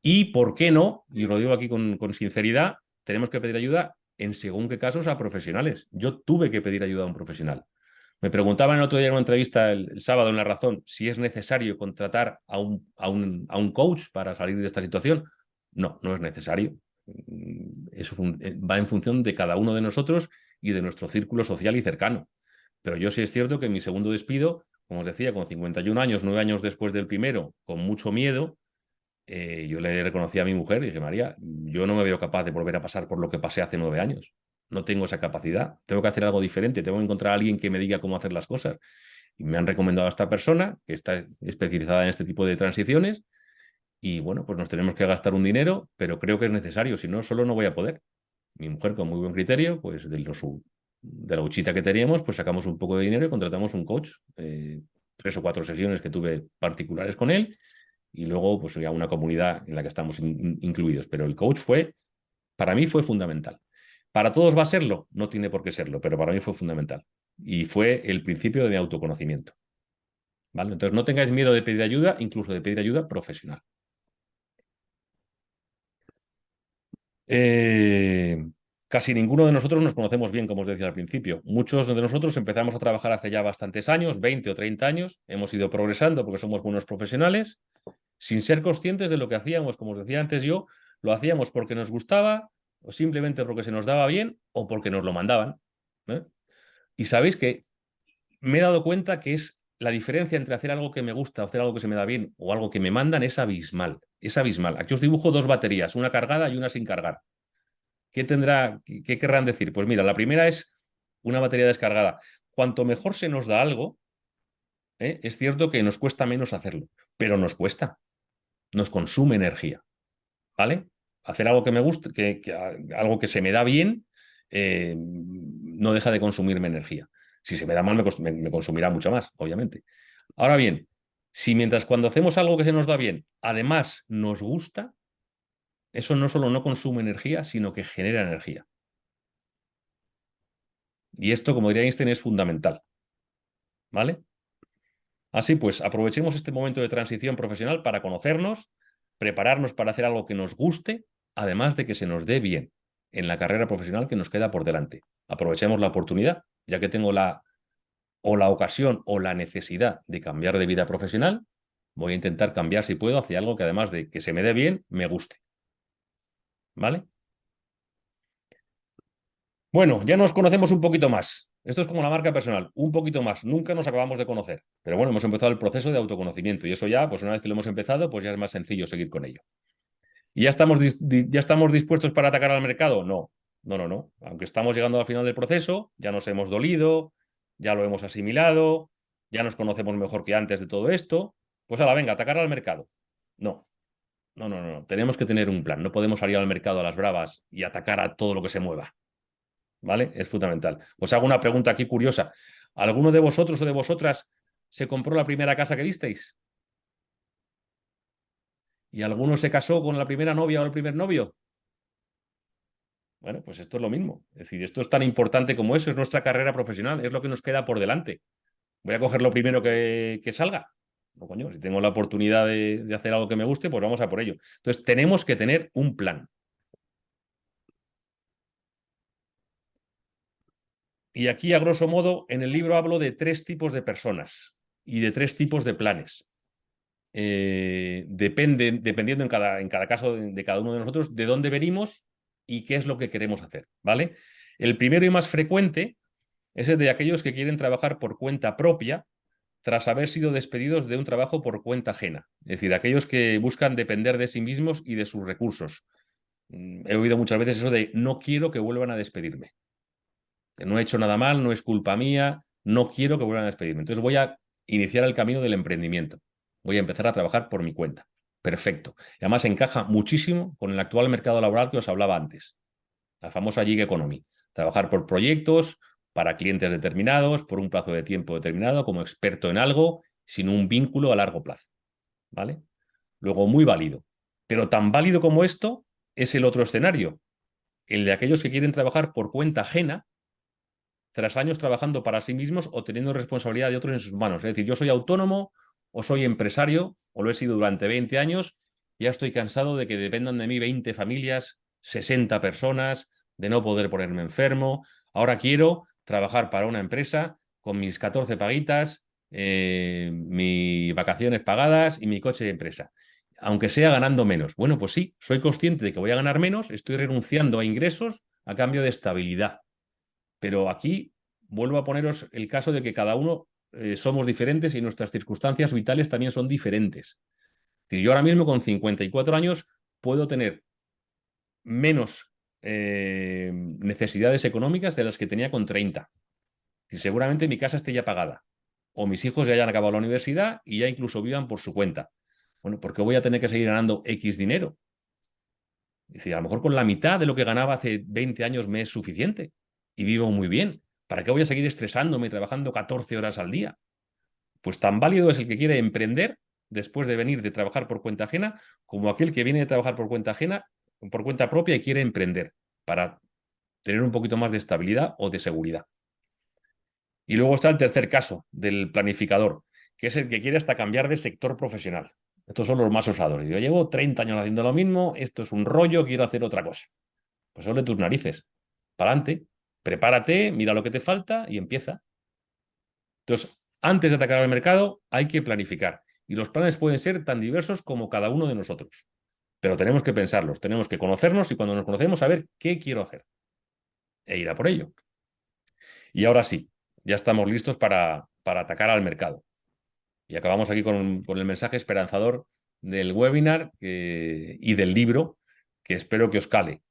Y por qué no, y lo digo aquí con sinceridad, tenemos que pedir ayuda en según qué casos a profesionales. Yo tuve que pedir ayuda a un profesional. Me preguntaban el otro día en una entrevista el sábado en La Razón si es necesario contratar a un coach para salir de esta situación. No, no es necesario. Eso va en función de cada uno de nosotros y de nuestro círculo social y cercano. Pero yo sí es cierto que en mi segundo despido, como os decía, con 51 años, 9 años después del primero, con mucho miedo, yo le reconocí a mi mujer y dije, María, yo no me veo capaz de volver a pasar por lo que pasé hace 9 años. No tengo esa capacidad. Tengo que hacer algo diferente. Tengo que encontrar a alguien que me diga cómo hacer las cosas. Y me han recomendado a esta persona que está especializada en este tipo de transiciones. Y bueno, pues nos tenemos que gastar un dinero, pero creo que es necesario. Si no, solo no voy a poder. Mi mujer, con muy buen criterio, pues de la huchita que teníamos, pues sacamos un poco de dinero y contratamos un coach. 3 o 4 sesiones que tuve particulares con él y luego pues ya una comunidad en la que estamos incluidos. Pero el coach para mí fue fundamental. ¿Para todos va a serlo? No tiene por qué serlo, pero para mí fue fundamental. Y fue el principio de mi autoconocimiento. ¿Vale? Entonces no tengáis miedo de pedir ayuda, incluso de pedir ayuda profesional. Casi ninguno de nosotros nos conocemos bien, como os decía al principio. Muchos de nosotros empezamos a trabajar hace ya bastantes años, 20 o 30 años. Hemos ido progresando porque somos buenos profesionales, sin ser conscientes de lo que hacíamos. Como os decía antes yo, lo hacíamos porque nos gustaba, o simplemente porque se nos daba bien, o porque nos lo mandaban. Y sabéis que me he dado cuenta que es la diferencia entre hacer algo que me gusta o hacer algo que se me da bien o algo que me mandan es abismal. Es abismal. Aquí os dibujo dos baterías, una cargada y una sin cargar. ¿Qué querrán decir? Pues mira, la primera es una batería descargada. Cuanto mejor se nos da algo, es cierto que nos cuesta menos hacerlo, pero nos cuesta, nos consume energía, ¿vale? Hacer algo que me gusta, algo que se me da bien, no deja de consumirme energía. Si se me da mal, me consumirá mucho más, obviamente. Ahora bien, si mientras cuando hacemos algo que se nos da bien, además nos gusta, eso no solo no consume energía, sino que genera energía. Y esto, como diría Einstein, es fundamental. ¿Vale? Así pues, aprovechemos este momento de transición profesional para conocernos, prepararnos para hacer algo que nos guste, además de que se nos dé bien en la carrera profesional que nos queda por delante. Aprovechemos la oportunidad, ya que tengo la ocasión o la necesidad de cambiar de vida profesional, voy a intentar cambiar si puedo hacia algo que además de que se me dé bien, me guste. ¿Vale? Bueno, ya nos conocemos un poquito más. Esto es como la marca personal, un poquito más. Nunca nos acabamos de conocer. Pero bueno, hemos empezado el proceso de autoconocimiento y eso ya, pues una vez que lo hemos empezado, pues ya es más sencillo seguir con ello. ¿Y ya estamos dispuestos para atacar al mercado? No, no. Aunque estamos llegando al final del proceso, ya nos hemos dolido, ya lo hemos asimilado, ya nos conocemos mejor que antes de todo esto. Pues ahora, venga, atacar al mercado. No. Tenemos que tener un plan. No podemos salir al mercado a las bravas y atacar a todo lo que se mueva. ¿Vale? Es fundamental. Os hago una pregunta aquí curiosa. ¿Alguno de vosotros o de vosotras se compró la primera casa que visteis? ¿Y alguno se casó con la primera novia o el primer novio? Bueno, pues esto es lo mismo. Es decir, esto es tan importante como eso, es nuestra carrera profesional, es lo que nos queda por delante. ¿Voy a coger lo primero que salga? No, coño, si tengo la oportunidad de hacer algo que me guste, pues vamos a por ello. Entonces, tenemos que tener un plan. Y aquí, a grosso modo, en el libro hablo de 3 tipos de personas y de 3 tipos de planes. Dependiendo en cada caso de cada uno de nosotros, de dónde venimos y qué es lo que queremos hacer, ¿vale? El primero y más frecuente es el de aquellos que quieren trabajar por cuenta propia tras haber sido despedidos de un trabajo por cuenta ajena. Es decir, aquellos que buscan depender de sí mismos y de sus recursos. He oído muchas veces eso de no quiero que vuelvan a despedirme. No he hecho nada mal, no es culpa mía, no quiero que vuelvan a despedirme. Entonces voy a iniciar el camino del emprendimiento. Voy a empezar a trabajar por mi cuenta. Perfecto. Y además encaja muchísimo con el actual mercado laboral que os hablaba antes. La famosa gig economy. Trabajar por proyectos, para clientes determinados, por un plazo de tiempo determinado, como experto en algo, sin un vínculo a largo plazo. ¿Vale? Luego, muy válido. Pero tan válido como esto es el otro escenario, el de aquellos que quieren trabajar por cuenta ajena, tras años trabajando para sí mismos o teniendo responsabilidad de otros en sus manos. Es decir, yo soy autónomo o soy empresario, o lo he sido durante 20 años, ya estoy cansado de que dependan de mí 20 familias, 60 personas, de no poder ponerme enfermo. Ahora quiero trabajar para una empresa con mis 14 paguitas, mis vacaciones pagadas y mi coche de empresa. Aunque sea ganando menos. Bueno, pues sí, soy consciente de que voy a ganar menos, estoy renunciando a ingresos a cambio de estabilidad. Pero aquí vuelvo a poneros el caso de que cada uno somos diferentes y nuestras circunstancias vitales también son diferentes. Es decir, yo ahora mismo con 54 años puedo tener menos necesidades económicas de las que tenía con 30. Y seguramente mi casa esté ya pagada. O mis hijos ya hayan acabado la universidad y ya incluso vivan por su cuenta. Bueno, ¿por qué voy a tener que seguir ganando X dinero? Es decir, a lo mejor con la mitad de lo que ganaba hace 20 años me es suficiente y vivo muy bien. ¿Para qué voy a seguir estresándome trabajando 14 horas al día? Pues tan válido es el que quiere emprender después de venir de trabajar por cuenta ajena, como aquel que viene de trabajar por cuenta ajena, por cuenta propia y quiere emprender para tener un poquito más de estabilidad o de seguridad. Y luego está el tercer caso del planificador, que es el que quiere hasta cambiar de sector profesional. Estos son los más osados. Yo llevo 30 años haciendo lo mismo, esto es un rollo, quiero hacer otra cosa. Pues sobre tus narices. Para adelante, prepárate, mira lo que te falta y empieza. Entonces, antes de atacar al mercado, hay que planificar. Y los planes pueden ser tan diversos como cada uno de nosotros. Pero tenemos que pensarlos, tenemos que conocernos y cuando nos conocemos saber qué quiero hacer. E ir a por ello. Y ahora sí, ya estamos listos para atacar al mercado. Y acabamos aquí con el mensaje esperanzador del webinar y del libro, que espero que os cale.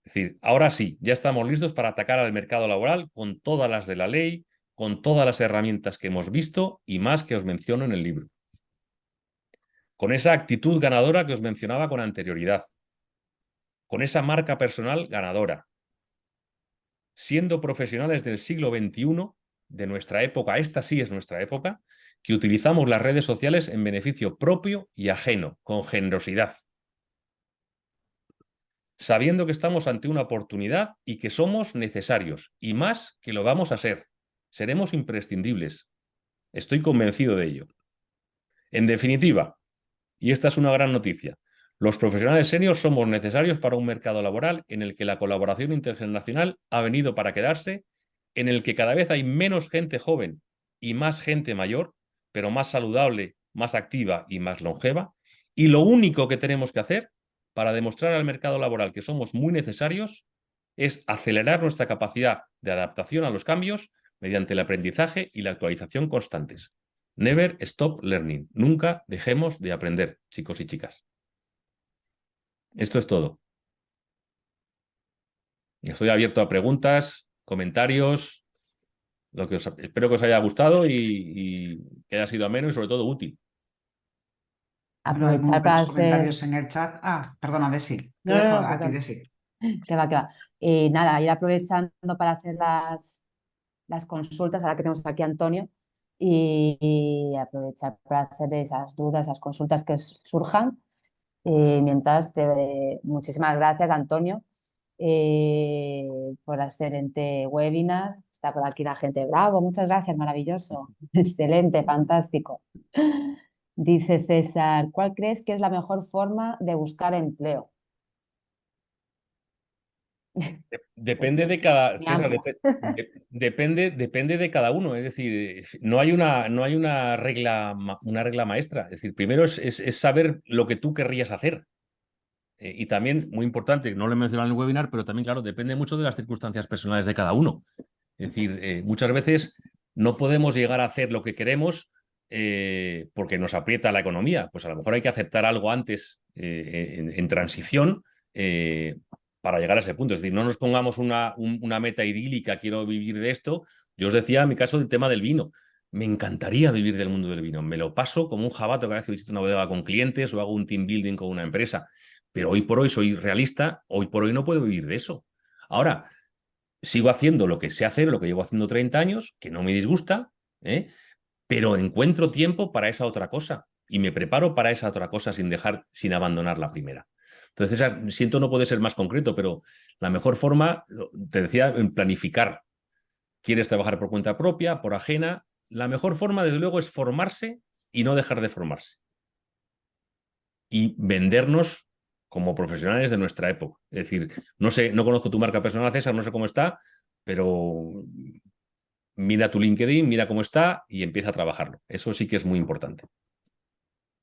Es decir, ahora sí, ya estamos listos para atacar al mercado laboral con todas las de la ley, con todas las herramientas que hemos visto y más que os menciono en el libro. Con esa actitud ganadora que os mencionaba con anterioridad, con esa marca personal ganadora, siendo profesionales del siglo XXI, de nuestra época, esta sí es nuestra época, que utilizamos las redes sociales en beneficio propio y ajeno, con generosidad, sabiendo que estamos ante una oportunidad y que somos necesarios, y más que lo vamos a ser. Seremos imprescindibles. Estoy convencido de ello. En definitiva, y esta es una gran noticia, los profesionales seniors somos necesarios para un mercado laboral en el que la colaboración intergeneracional ha venido para quedarse, en el que cada vez hay menos gente joven y más gente mayor, pero más saludable, más activa y más longeva. Y lo único que tenemos que hacer para demostrar al mercado laboral que somos muy necesarios es acelerar nuestra capacidad de adaptación a los cambios mediante el aprendizaje y la actualización constantes. Never stop learning. Nunca dejemos de aprender, chicos y chicas. Esto es todo. Estoy abierto a preguntas, comentarios, espero que os haya gustado y que haya sido ameno y sobre todo útil. No hay muy Aprovechar para buenos hacer... comentarios en el chat. Perdona, Desi. Te No, dejo no, a no, ti, perdón. Desi. Que va, que va. Nada, ir aprovechando para hacer las consultas, ahora que tenemos aquí a Antonio, y aprovechar para hacer esas dudas, esas consultas que surjan. Muchísimas gracias, Antonio, por hacer este webinar. Está por aquí la gente. Bravo, muchas gracias, maravilloso. Excelente, fantástico. Dice César, ¿cuál crees que es la mejor forma de buscar empleo? Depende de cada, Muy César, amplia. depende de cada uno. Es decir, no hay una regla maestra. Es decir, primero es saber lo que tú querrías hacer. Y también, muy importante, no lo he mencionado en el webinar, pero también, claro, depende mucho de las circunstancias personales de cada uno. Es decir, muchas veces no podemos llegar a hacer lo que queremos porque nos aprieta la economía. Pues a lo mejor hay que aceptar algo antes en transición para llegar a ese punto. Es decir, no nos pongamos una meta idílica, quiero vivir de esto. Yo os decía en mi caso el tema del vino. Me encantaría vivir del mundo del vino. Me lo paso como un jabato cada vez que visito una bodega con clientes o hago un team building con una empresa. Pero hoy por hoy soy realista, hoy por hoy no puedo vivir de eso. Ahora, sigo haciendo lo que sé hacer, lo que llevo haciendo 30 años, que no me disgusta, pero encuentro tiempo para esa otra cosa y me preparo para esa otra cosa sin abandonar la primera. Entonces, siento no puede ser más concreto, pero la mejor forma, te decía, en planificar. ¿Quieres trabajar por cuenta propia, por ajena? La mejor forma, desde luego, es formarse y no dejar de formarse. Y vendernos como profesionales de nuestra época. Es decir, no sé, no conozco tu marca personal, César, no sé cómo está, pero mira tu LinkedIn, mira cómo está y empieza a trabajarlo. Eso sí que es muy importante.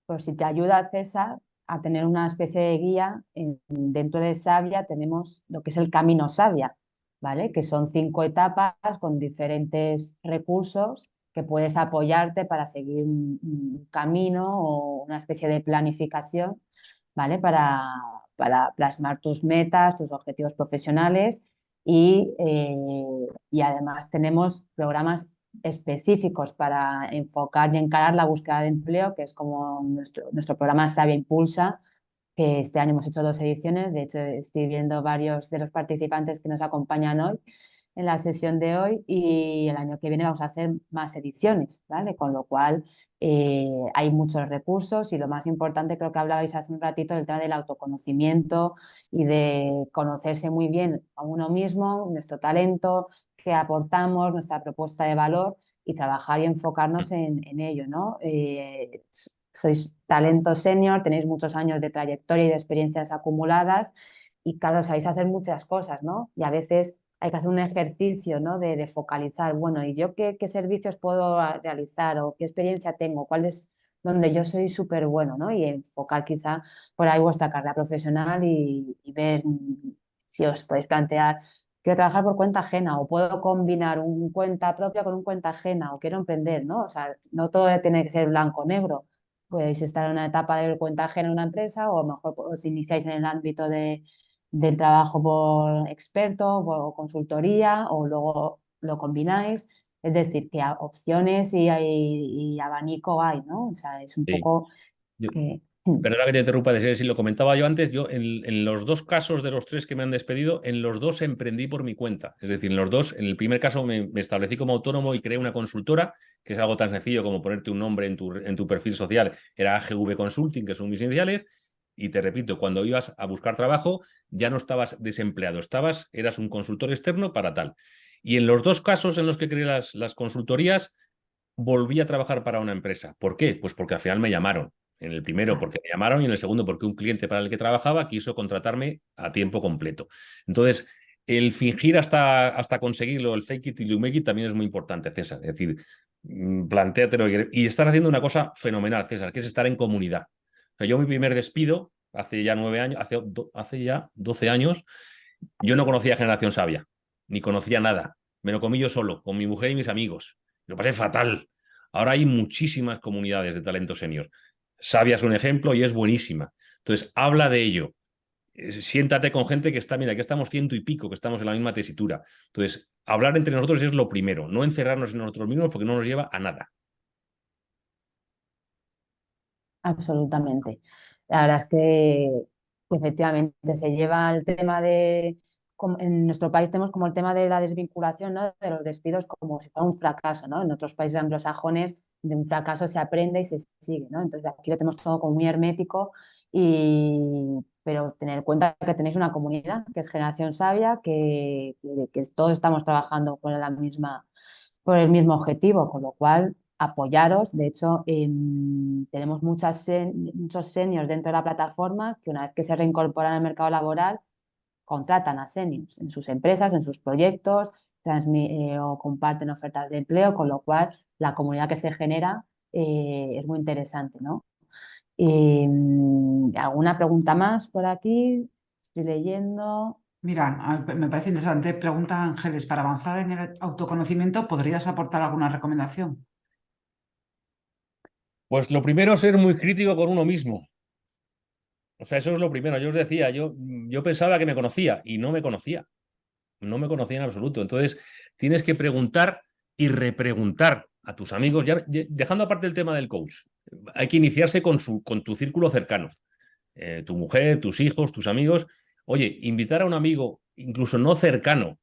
Pues si te ayuda, César, a tener una especie de guía, dentro de Savia tenemos lo que es el Camino Savia, ¿vale? Que son 5 etapas con diferentes recursos que puedes apoyarte para seguir un camino o una especie de planificación, ¿vale? Para plasmar tus metas, tus objetivos profesionales y además tenemos programas específicos para enfocar y encarar la búsqueda de empleo, que es como nuestro programa Savia Impulsa, que este año hemos hecho 2 ediciones. De hecho, estoy viendo varios de los participantes que nos acompañan hoy en la sesión de hoy y el año que viene vamos a hacer más ediciones, ¿vale? Con lo cual hay muchos recursos y lo más importante, creo que hablabais hace un ratito del tema del autoconocimiento y de conocerse muy bien a uno mismo, nuestro talento, qué aportamos, nuestra propuesta de valor y trabajar y enfocarnos en ello, ¿no? Sois talento senior, tenéis muchos años de trayectoria y de experiencias acumuladas y claro, sabéis hacer muchas cosas, ¿no? Y a veces hay que hacer un ejercicio, ¿no? De focalizar, bueno, ¿y yo qué servicios puedo realizar o qué experiencia tengo? ¿Cuál es donde yo soy súper bueno, ¿no? Y enfocar quizá por ahí vuestra carrera profesional y ver si os podéis plantear quiero trabajar por cuenta ajena o puedo combinar un cuenta propia con un cuenta ajena o quiero emprender, ¿no? O sea, no todo tiene que ser blanco o negro. Podéis estar en una etapa de cuenta ajena en una empresa o a lo mejor os iniciáis en el ámbito del trabajo por experto o consultoría o luego lo combináis. Es decir, que opciones y abanico hay, ¿no? O sea, es un Sí. poco Yo- que... Perdona que te interrumpa, si lo comentaba yo antes, yo en los dos casos de los tres que me han despedido, en los dos emprendí por mi cuenta. Es decir, en los dos, en el primer caso me establecí como autónomo y creé una consultora, que es algo tan sencillo como ponerte un nombre en tu perfil social. Era AGV Consulting, que son mis iniciales. Y te repito, cuando ibas a buscar trabajo, ya no estabas desempleado, eras un consultor externo para tal. Y en los dos casos en los que creé las consultorías, volví a trabajar para una empresa. ¿Por qué? Pues porque al final me llamaron. En el primero Ah, porque me llamaron y en el segundo porque un cliente para el que trabajaba quiso contratarme a tiempo completo. Entonces, el fingir hasta conseguirlo, el fake it till you make it, también es muy importante, César. Es decir, plantéatelo y estás haciendo una cosa fenomenal, César, que es estar en comunidad. O sea, yo mi primer despido, hace ya 9 años, hace ya 12 años, yo no conocía Generación Sabia, ni conocía nada. Me lo comí yo solo, con mi mujer y mis amigos. Lo pasé fatal. Ahora hay muchísimas comunidades de talento senior. Sabia es un ejemplo y es buenísima. Entonces, habla de ello. Siéntate con gente que está, mira, que estamos ciento y pico, que estamos en la misma tesitura. Entonces, hablar entre nosotros es lo primero, no encerrarnos en nosotros mismos porque no nos lleva a nada. absolutamente. La verdad es que efectivamente se lleva el tema en nuestro país tenemos como el tema de la desvinculación, ¿no? De los despidos como si fuera un fracaso, ¿no? En otros países anglosajones de un fracaso se aprende y se sigue, ¿no? Entonces aquí lo tenemos todo como muy hermético pero tener en cuenta que tenéis una comunidad que es Generación Sabia, que todos estamos trabajando por el mismo objetivo, con lo cual apoyaros. De hecho, tenemos muchos seniors dentro de la plataforma que una vez que se reincorporan al mercado laboral, contratan a seniors en sus empresas, en sus proyectos, o comparten ofertas de empleo, con lo cual la comunidad que se genera es muy interesante, ¿no? ¿Alguna pregunta más por aquí? Estoy leyendo. Mira, me parece interesante. Pregunta Ángeles, para avanzar en el autoconocimiento, ¿podrías aportar alguna recomendación? Pues lo primero es ser muy crítico con uno mismo. O sea, eso es lo primero. Yo os decía, yo pensaba que me conocía y no me conocía. No me conocía en absoluto. Entonces, tienes que preguntar y repreguntar a tus amigos, ya dejando aparte el tema del coach. Hay que iniciarse con tu círculo cercano. Tu mujer, tus hijos, tus amigos. Oye, invitar a un amigo, incluso no cercano,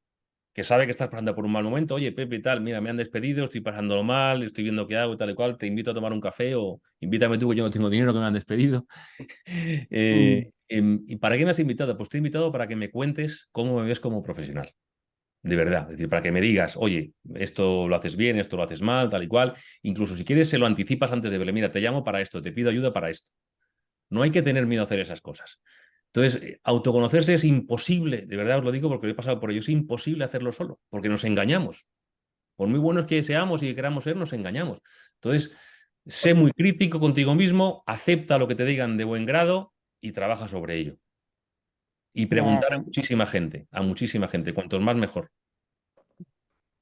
que sabe que estás pasando por un mal momento. Oye, Pepe, tal, mira, me han despedido, estoy pasándolo mal, estoy viendo qué hago y tal y cual. Te invito a tomar un café o invítame tú, que yo no tengo dinero, que me han despedido. Mm, ¿Y para qué me has invitado? Pues te he invitado para que me cuentes cómo me ves como profesional. De verdad, es decir, para que me digas, oye, esto lo haces bien, esto lo haces mal, tal y cual. Incluso si quieres, se lo anticipas antes de verle, mira, te llamo para esto, te pido ayuda para esto. No hay que tener miedo a hacer esas cosas. Entonces, autoconocerse es imposible, de verdad os lo digo porque he pasado por ello, es imposible hacerlo solo, porque nos engañamos. Por muy buenos que seamos y que queramos ser, nos engañamos. Entonces, sé muy crítico contigo mismo, acepta lo que te digan de buen grado y trabaja sobre ello. Y preguntar eh, a muchísima gente, cuantos más mejor.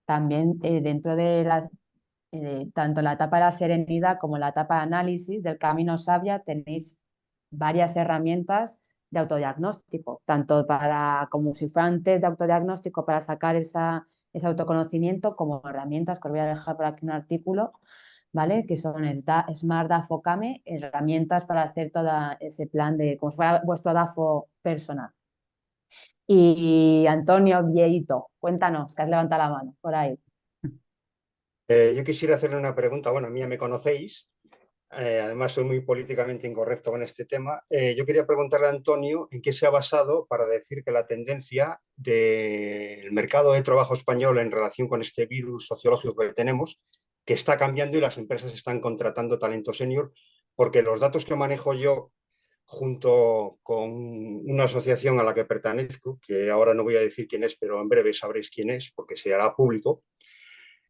También dentro de tanto la etapa de la serenidad como la etapa de análisis del camino sabia tenéis varias herramientas de autodiagnóstico, tanto como si fueran test de autodiagnóstico para sacar ese autoconocimiento, como herramientas, que os voy a dejar por aquí un artículo, ¿vale? Que son el Smart DAFO Kame, herramientas para hacer todo ese plan como si fuera vuestro DAFO personal. Y Antonio Vieito, cuéntanos, que has levantado la mano por ahí. Yo quisiera hacerle una pregunta. Bueno, a mí ya me conocéis. Además, soy muy políticamente incorrecto con este tema. Yo quería preguntarle a Antonio en qué se ha basado para decir que la tendencia del mercado de trabajo español en relación con este virus sociológico que tenemos, que está cambiando y las empresas están contratando talento senior, porque los datos que manejo yo junto con una asociación a la que pertenezco, que ahora no voy a decir quién es, pero en breve sabréis quién es, porque se hará público,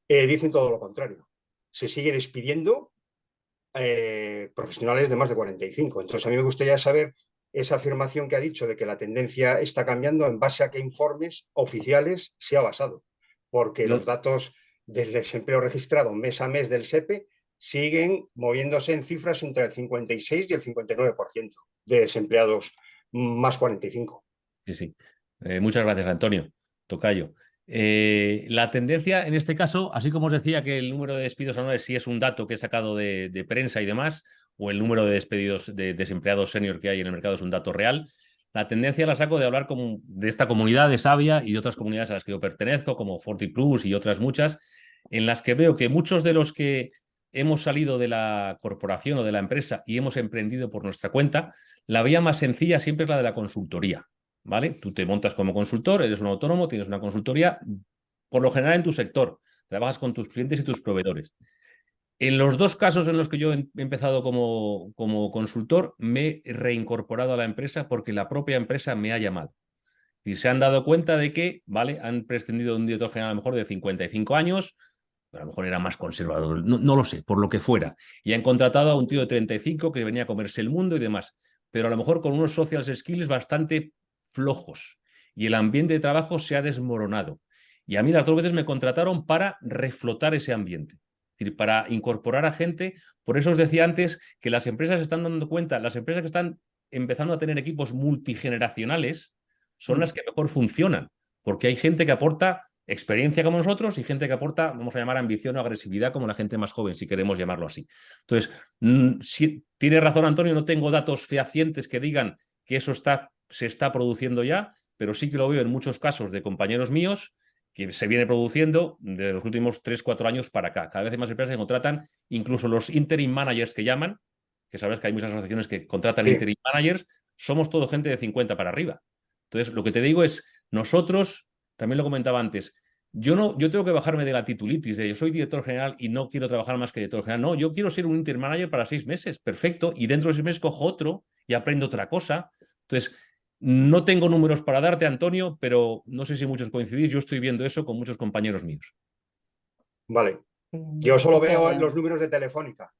dicen todo lo contrario. Se sigue despidiendo profesionales de más de 45. Entonces, a mí me gustaría saber esa afirmación que ha dicho de que la tendencia está cambiando, en base a qué informes oficiales se ha basado, porque los datos del desempleo registrado mes a mes del SEPE siguen moviéndose en cifras entre el 56 y el 59% de desempleados más 45. Sí, sí. Muchas gracias, Antonio. Tocayo. La tendencia en este caso, así como os decía que el número de despidos anuales sí es un dato que he sacado de prensa y demás, o el número de despedidos de desempleados senior que hay en el mercado es un dato real, la tendencia la saco de hablar de esta comunidad de Savia y de otras comunidades a las que yo pertenezco, como FortiPlus y otras muchas, en las que veo que muchos de los que hemos salido de la corporación o de la empresa y hemos emprendido por nuestra cuenta, la vía más sencilla siempre es la de la consultoría. ¿Vale? Tú te montas como consultor, eres un autónomo, tienes una consultoría, por lo general en tu sector, trabajas con tus clientes y tus proveedores. En los dos casos en los que yo he empezado como consultor, me he reincorporado a la empresa porque la propia empresa me ha llamado. Y se han dado cuenta de que, ¿vale? Han prescindido de un director general a lo mejor de 55 años, pero a lo mejor era más conservador, no lo sé, por lo que fuera. Y han contratado a un tío de 35 que venía a comerse el mundo y demás, pero a lo mejor con unos social skills bastante flojos y el ambiente de trabajo se ha desmoronado. Y a mí las dos veces me contrataron para reflotar ese ambiente, es decir, para incorporar a gente. Por eso os decía antes que las empresas están dando cuenta, las empresas que están empezando a tener equipos multigeneracionales son las que mejor funcionan, porque hay gente que aporta experiencia como nosotros y gente que aporta, vamos a llamar, ambición o agresividad como la gente más joven, si queremos llamarlo así. Entonces, si, tiene razón Antonio, no tengo datos fehacientes que digan que eso se está produciendo ya, pero sí que lo veo en muchos casos de compañeros míos que se viene produciendo desde los últimos 3-4 años para acá. Cada vez hay más empresas que contratan, incluso los interim managers que llaman, que sabes que hay muchas asociaciones que contratan interim managers, somos todo gente de 50 para arriba. Entonces, lo que te digo es, nosotros, también lo comentaba antes, yo tengo que bajarme de la titulitis, de yo soy director general y no quiero trabajar más que director general. No, yo quiero ser un interim manager para 6 meses, perfecto, y dentro de 6 meses cojo otro y aprendo otra cosa. Entonces, no tengo números para darte, Antonio, pero no sé si muchos coincidís, yo estoy viendo eso con muchos compañeros míos. Vale. Yo solo veo los números de Telefónica,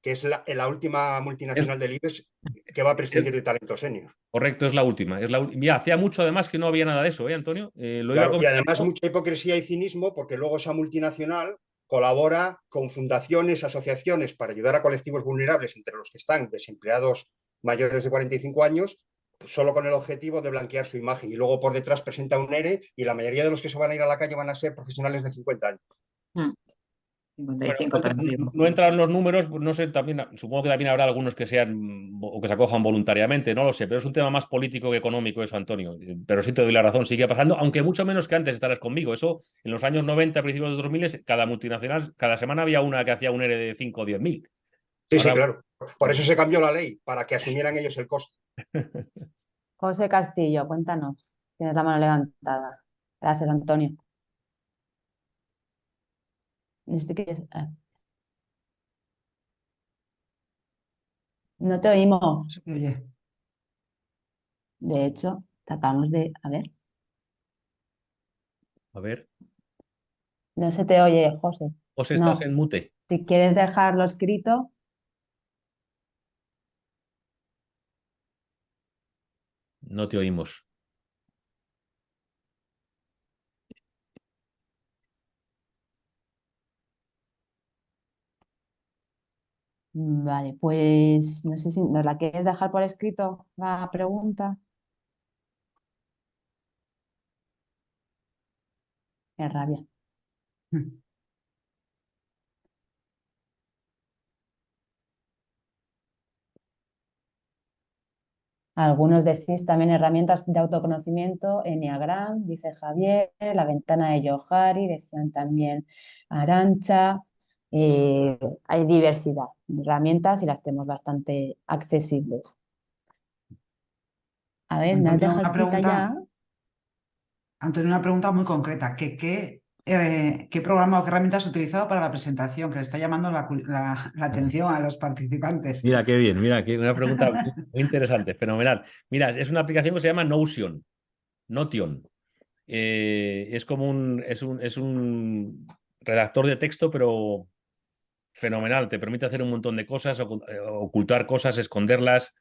que es la última multinacional del IBEX que va a prescindir de talento senior. Correcto, es la última. Mira, hacía mucho además que no había nada de eso, Antonio? Claro, y además mucha hipocresía y cinismo, porque luego esa multinacional colabora con fundaciones, asociaciones para ayudar a colectivos vulnerables, entre los que están desempleados mayores de 45 años, solo con el objetivo de blanquear su imagen. Y luego por detrás presenta un ERE y la mayoría de los que se van a ir a la calle van a ser profesionales de 50 años. 55 bueno, no entran los números, no sé, también supongo que también habrá algunos que sean o que se acojan voluntariamente, no lo sé, pero es un tema más político que económico eso, Antonio. Pero sí te doy la razón, sigue pasando, aunque mucho menos que antes, estarás conmigo. Eso en los años 90, principios de 2000, cada multinacional, cada semana había una que hacía un ERE de 5 o 10.000. Sí, ahora... sí, claro. Por eso se cambió la ley, para que asumieran ellos el coste. José Castillo, cuéntanos. Tienes la mano levantada. Gracias, Antonio. No te oímos. Oye. De hecho, tratamos de... A ver. A ver. No se te oye, José. José, estás en mute. Si quieres dejarlo escrito... No te oímos. Vale, pues no sé si nos la quieres dejar por escrito la pregunta. Qué rabia. Algunos decís también herramientas de autoconocimiento, Enneagram, dice Javier, la ventana de Johari, decían también Arantxa. Hay diversidad de herramientas y las tenemos bastante accesibles. A ver, me has dejado escrita ya. Antonio, una pregunta muy concreta. ¿Qué programa o qué herramienta has utilizado para la presentación? Que le está llamando la atención a los participantes. Mira, qué bien, mira, una pregunta muy interesante, fenomenal. Mira, es una aplicación que se llama Notion. Es como es un redactor de texto, pero fenomenal. Te permite hacer un montón de cosas, ocultar cosas, esconderlas.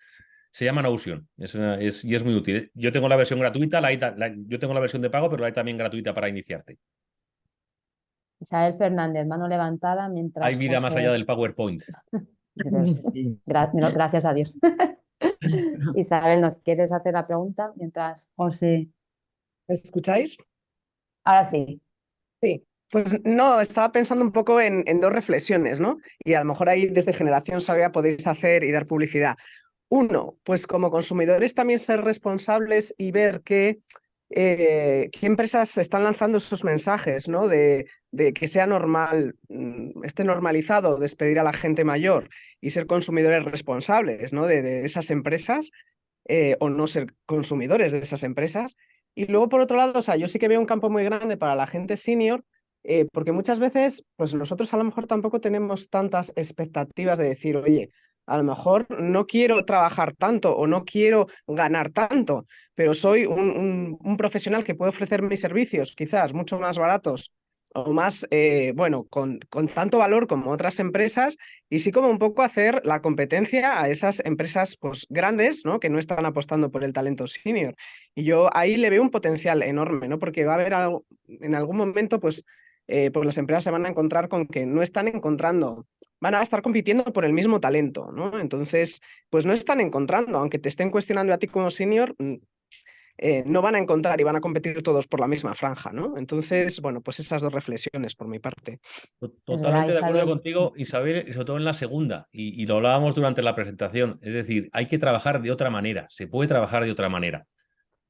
Se llama Notion y es muy útil. Yo tengo la versión gratuita, yo tengo la versión de pago, pero la hay también gratuita para iniciarte. Isabel Fernández, mano levantada, Hay mientras vida más allá José... del PowerPoint. Sí. Gracias a Dios. Isabel, ¿nos quieres hacer la pregunta mientras José... ¿Me escucháis? Ahora sí. Sí. Pues no, estaba pensando un poco en dos reflexiones, ¿no? Y a lo mejor ahí desde Generación Sabia podéis hacer y dar publicidad. Uno, pues como consumidores también ser responsables y ver qué empresas están lanzando esos mensajes, ¿no? De que sea normal, esté normalizado despedir a la gente mayor y ser consumidores responsables, ¿no? De esas empresas o no ser consumidores de esas empresas. Y luego, por otro lado, o sea, yo sí que veo un campo muy grande para la gente senior, porque muchas veces, pues nosotros a lo mejor tampoco tenemos tantas expectativas de decir, oye, a lo mejor no quiero trabajar tanto o no quiero ganar tanto, pero soy un profesional que puede ofrecer mis servicios quizás mucho más baratos o más, bueno, con tanto valor como otras empresas y sí como un poco hacer la competencia a esas empresas pues, grandes, ¿no? Que no están apostando por el talento senior. Y yo ahí le veo un potencial enorme, ¿no? Porque va a haber algo, en algún momento, pues las empresas se van a encontrar con que no están encontrando, van a estar compitiendo por el mismo talento, ¿no? Entonces, pues no están encontrando, aunque te estén cuestionando a ti como senior, no van a encontrar y van a competir todos por la misma franja, ¿no? Entonces, bueno, pues esas dos reflexiones por mi parte. Es verdad, Totalmente de acuerdo Isabel. contigo, Isabel, y sobre todo en la segunda, y lo hablábamos durante la presentación. Es decir, hay que trabajar de otra manera, se puede trabajar de otra manera.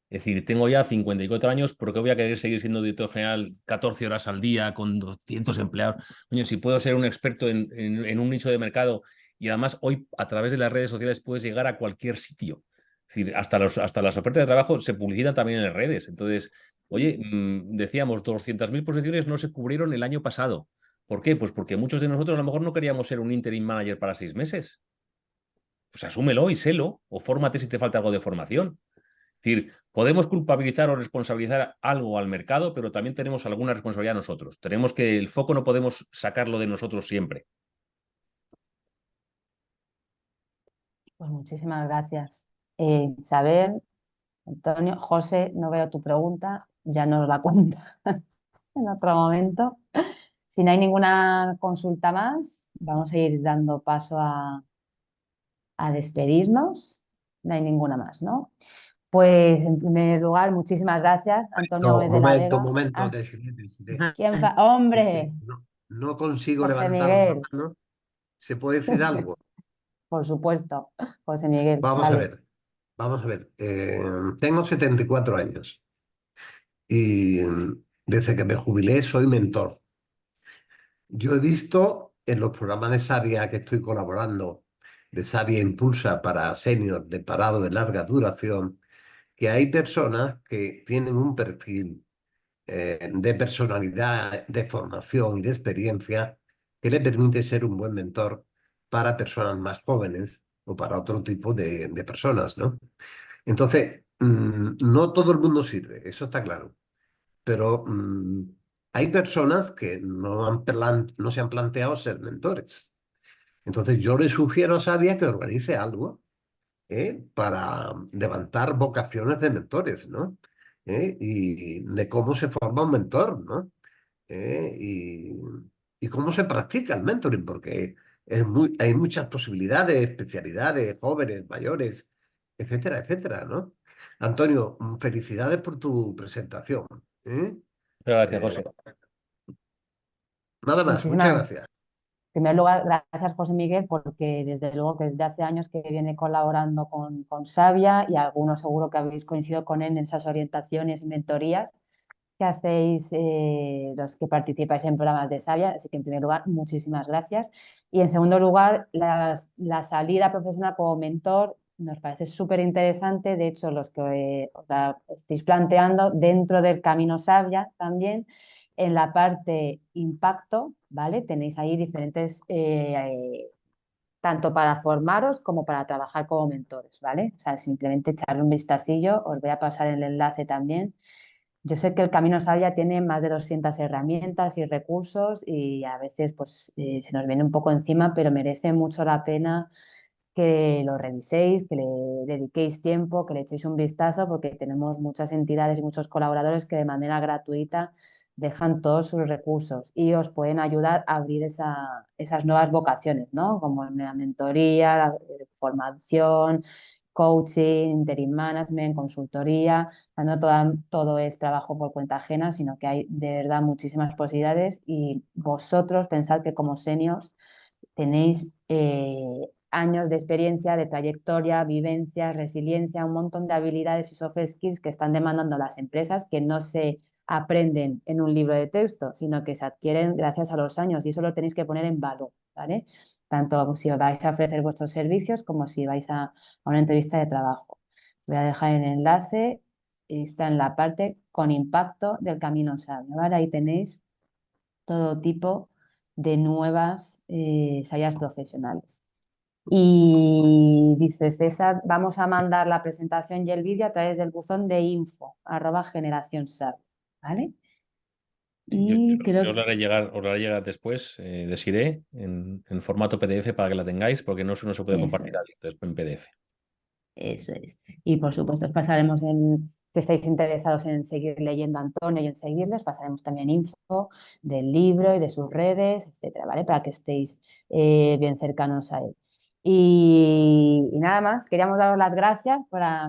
Es decir, tengo ya 54 años, ¿por qué voy a querer seguir siendo director general 14 horas al día con 200 empleados? Coño, si puedo ser un experto en un nicho de mercado y además hoy a través de las redes sociales puedes llegar a cualquier sitio. Es decir, hasta las ofertas de trabajo se publicitan también en las redes. Entonces, oye, decíamos, 200.000 posiciones no se cubrieron el año pasado. ¿Por qué? Pues porque muchos de nosotros a lo mejor no queríamos ser un interim manager para 6 meses. Pues asúmelo y sélo, o fórmate si te falta algo de formación. Es decir, podemos culpabilizar o responsabilizar algo al mercado, pero también tenemos alguna responsabilidad nosotros. Tenemos que el foco no podemos sacarlo de nosotros siempre. Pues muchísimas gracias. Isabel, Antonio, José, no veo tu pregunta, ya nos la cuenta en otro momento. Si no hay ninguna consulta más, vamos a ir dando paso a despedirnos. No hay ninguna más, ¿no? Pues en primer lugar, muchísimas gracias, Antonio Gómez de la Vega. Momento, Ah, deciré. Es que ¡Hombre! no consigo José levantar la Miguel, mano. ¿Se puede decir algo? por supuesto. José Miguel, Vamos a dale. ver, vamos a ver. Tengo 74 años y desde que me jubilé soy mentor. Yo he visto en los programas de Savia que estoy colaborando, de Savia Impulsa para seniors de parado de larga duración, que hay personas que tienen un perfil de personalidad, de formación y de experiencia que le permite ser un buen mentor para personas más jóvenes o para otro tipo de personas, ¿no? Entonces, no todo el mundo sirve, eso está claro, pero hay personas que no se han planteado ser mentores. Entonces, yo le sugiero a Sabia que organice algo para levantar vocaciones de mentores, ¿no? Y de cómo se forma un mentor, ¿no? ¿Eh? Y cómo se practica el mentoring, porque hay muchas posibilidades, especialidades, jóvenes, mayores, etcétera, etcétera, ¿no? Antonio, felicidades por tu presentación. ¿Eh? Muchas gracias, Eh, José. Nada más, muchas Muchísimas gracias. En primer lugar, gracias José Miguel, porque desde luego que desde hace años que viene colaborando con Savia y algunos seguro que habéis coincidido con él en esas orientaciones y mentorías que hacéis los que participáis en programas de Savia. Así que en primer lugar, muchísimas gracias. Y en segundo lugar, la salida profesional como mentor nos parece súper interesante. De hecho, los que os la estáis planteando dentro del camino Savia también en la parte impacto, ¿vale? Tenéis ahí diferentes, tanto para formaros como para trabajar como mentores, ¿vale? O sea, simplemente echarle un vistacillo, os voy a pasar el enlace también. Yo sé que el Camino Sabia tiene más de 200 herramientas y recursos y a veces pues se nos viene un poco encima, pero merece mucho la pena que lo reviséis, que le dediquéis tiempo, que le echéis un vistazo, porque tenemos muchas entidades y muchos colaboradores que de manera gratuita dejan todos sus recursos y os pueden ayudar a abrir esas nuevas vocaciones, ¿no? Como la mentoría, la formación, coaching, interim management, consultoría. O sea, no todo es trabajo por cuenta ajena, sino que hay de verdad muchísimas posibilidades y vosotros pensad que como seniors tenéis años de experiencia, de trayectoria, vivencia, resiliencia, un montón de habilidades y soft skills que están demandando las empresas que no se aprenden en un libro de texto, sino que se adquieren gracias a los años y eso lo tenéis que poner en valor, ¿vale? Tanto si os vais a ofrecer vuestros servicios como si vais a una entrevista de trabajo. Voy a dejar el enlace, está en la parte con impacto del camino sabio, ¿vale? Ahí tenéis todo tipo de nuevas salidas profesionales. Y dice César, vamos a mandar la presentación y el vídeo a través del buzón de info@generacionsabia, ¿vale? Sí, Y creo yo os la haré llegar después, Desiré, en formato PDF para que la tengáis, porque no se puede que compartir en PDF. eso es. Y por supuesto, os pasaremos si estáis interesados en seguir leyendo a Antonio y en seguirles, pasaremos también info del libro y de sus redes, etcétera, ¿vale? Para que estéis bien cercanos a él. Y nada más, queríamos daros las gracias,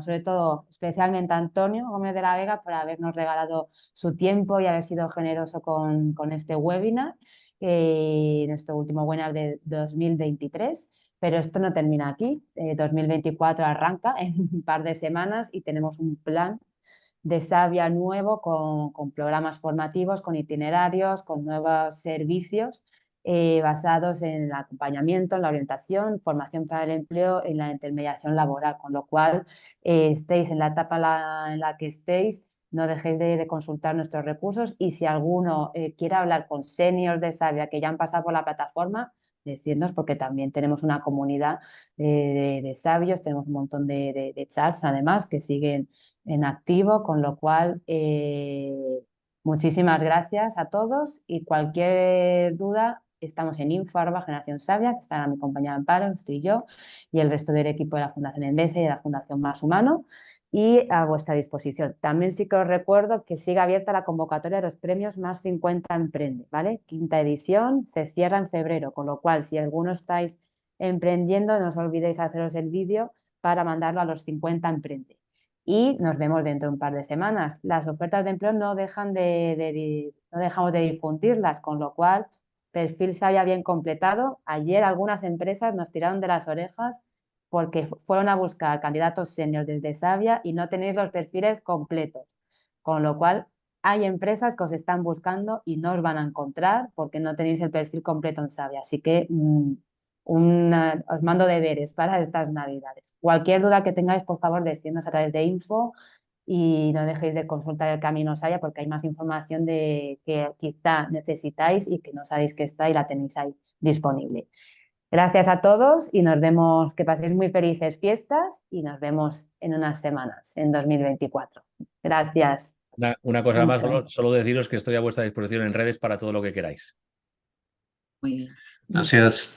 sobre todo especialmente a Antonio Gómez de la Vega, por habernos regalado su tiempo y haber sido generoso con este webinar, nuestro último webinar de 2023. Pero esto no termina aquí. 2024 arranca en un par de semanas y tenemos un plan de Savia nuevo con programas formativos, con itinerarios, con nuevos servicios basados en el acompañamiento, en la orientación, formación para el empleo, en la intermediación laboral. Con lo cual, estéis en la etapa en la que estéis, no dejéis de consultar nuestros recursos y si alguno quiere hablar con seniors de Savia que ya han pasado por la plataforma, decirnos, porque también tenemos una comunidad de sabios, tenemos un montón de chats además que siguen en activo, con lo cual muchísimas gracias a todos y cualquier duda estamos en info@generacionsabia, que estará mi compañera Amparo, estoy yo y el resto del equipo de la Fundación Endesa y de la Fundación Más Humano y a vuestra disposición. También sí que os recuerdo que sigue abierta la convocatoria de los premios Más 50 Emprende, ¿vale? 5ª edición, se cierra en febrero, con lo cual si alguno estáis emprendiendo, no os olvidéis haceros el vídeo para mandarlo a los 50 Emprende. Y nos vemos dentro de un par de semanas. Las ofertas de empleo no dejamos de difundirlas, con lo cual perfil se había bien completado. Ayer algunas empresas nos tiraron de las orejas porque fueron a buscar candidatos seniors desde Savia y no tenéis los perfiles completos. Con lo cual, hay empresas que os están buscando y no os van a encontrar porque no tenéis el perfil completo en Savia. Así que os mando deberes para estas Navidades. Cualquier duda que tengáis, por favor, decidnos a través de info y no dejéis de consultar el Camino Savia porque hay más información que quizá necesitáis y que no sabéis que está y la tenéis ahí disponible. Gracias a todos y nos vemos, que paséis muy felices fiestas y nos vemos en unas semanas, en 2024. Gracias. Una cosa más, Muchas. solo deciros que estoy a vuestra disposición en redes para todo lo que queráis. Muy bien. Gracias.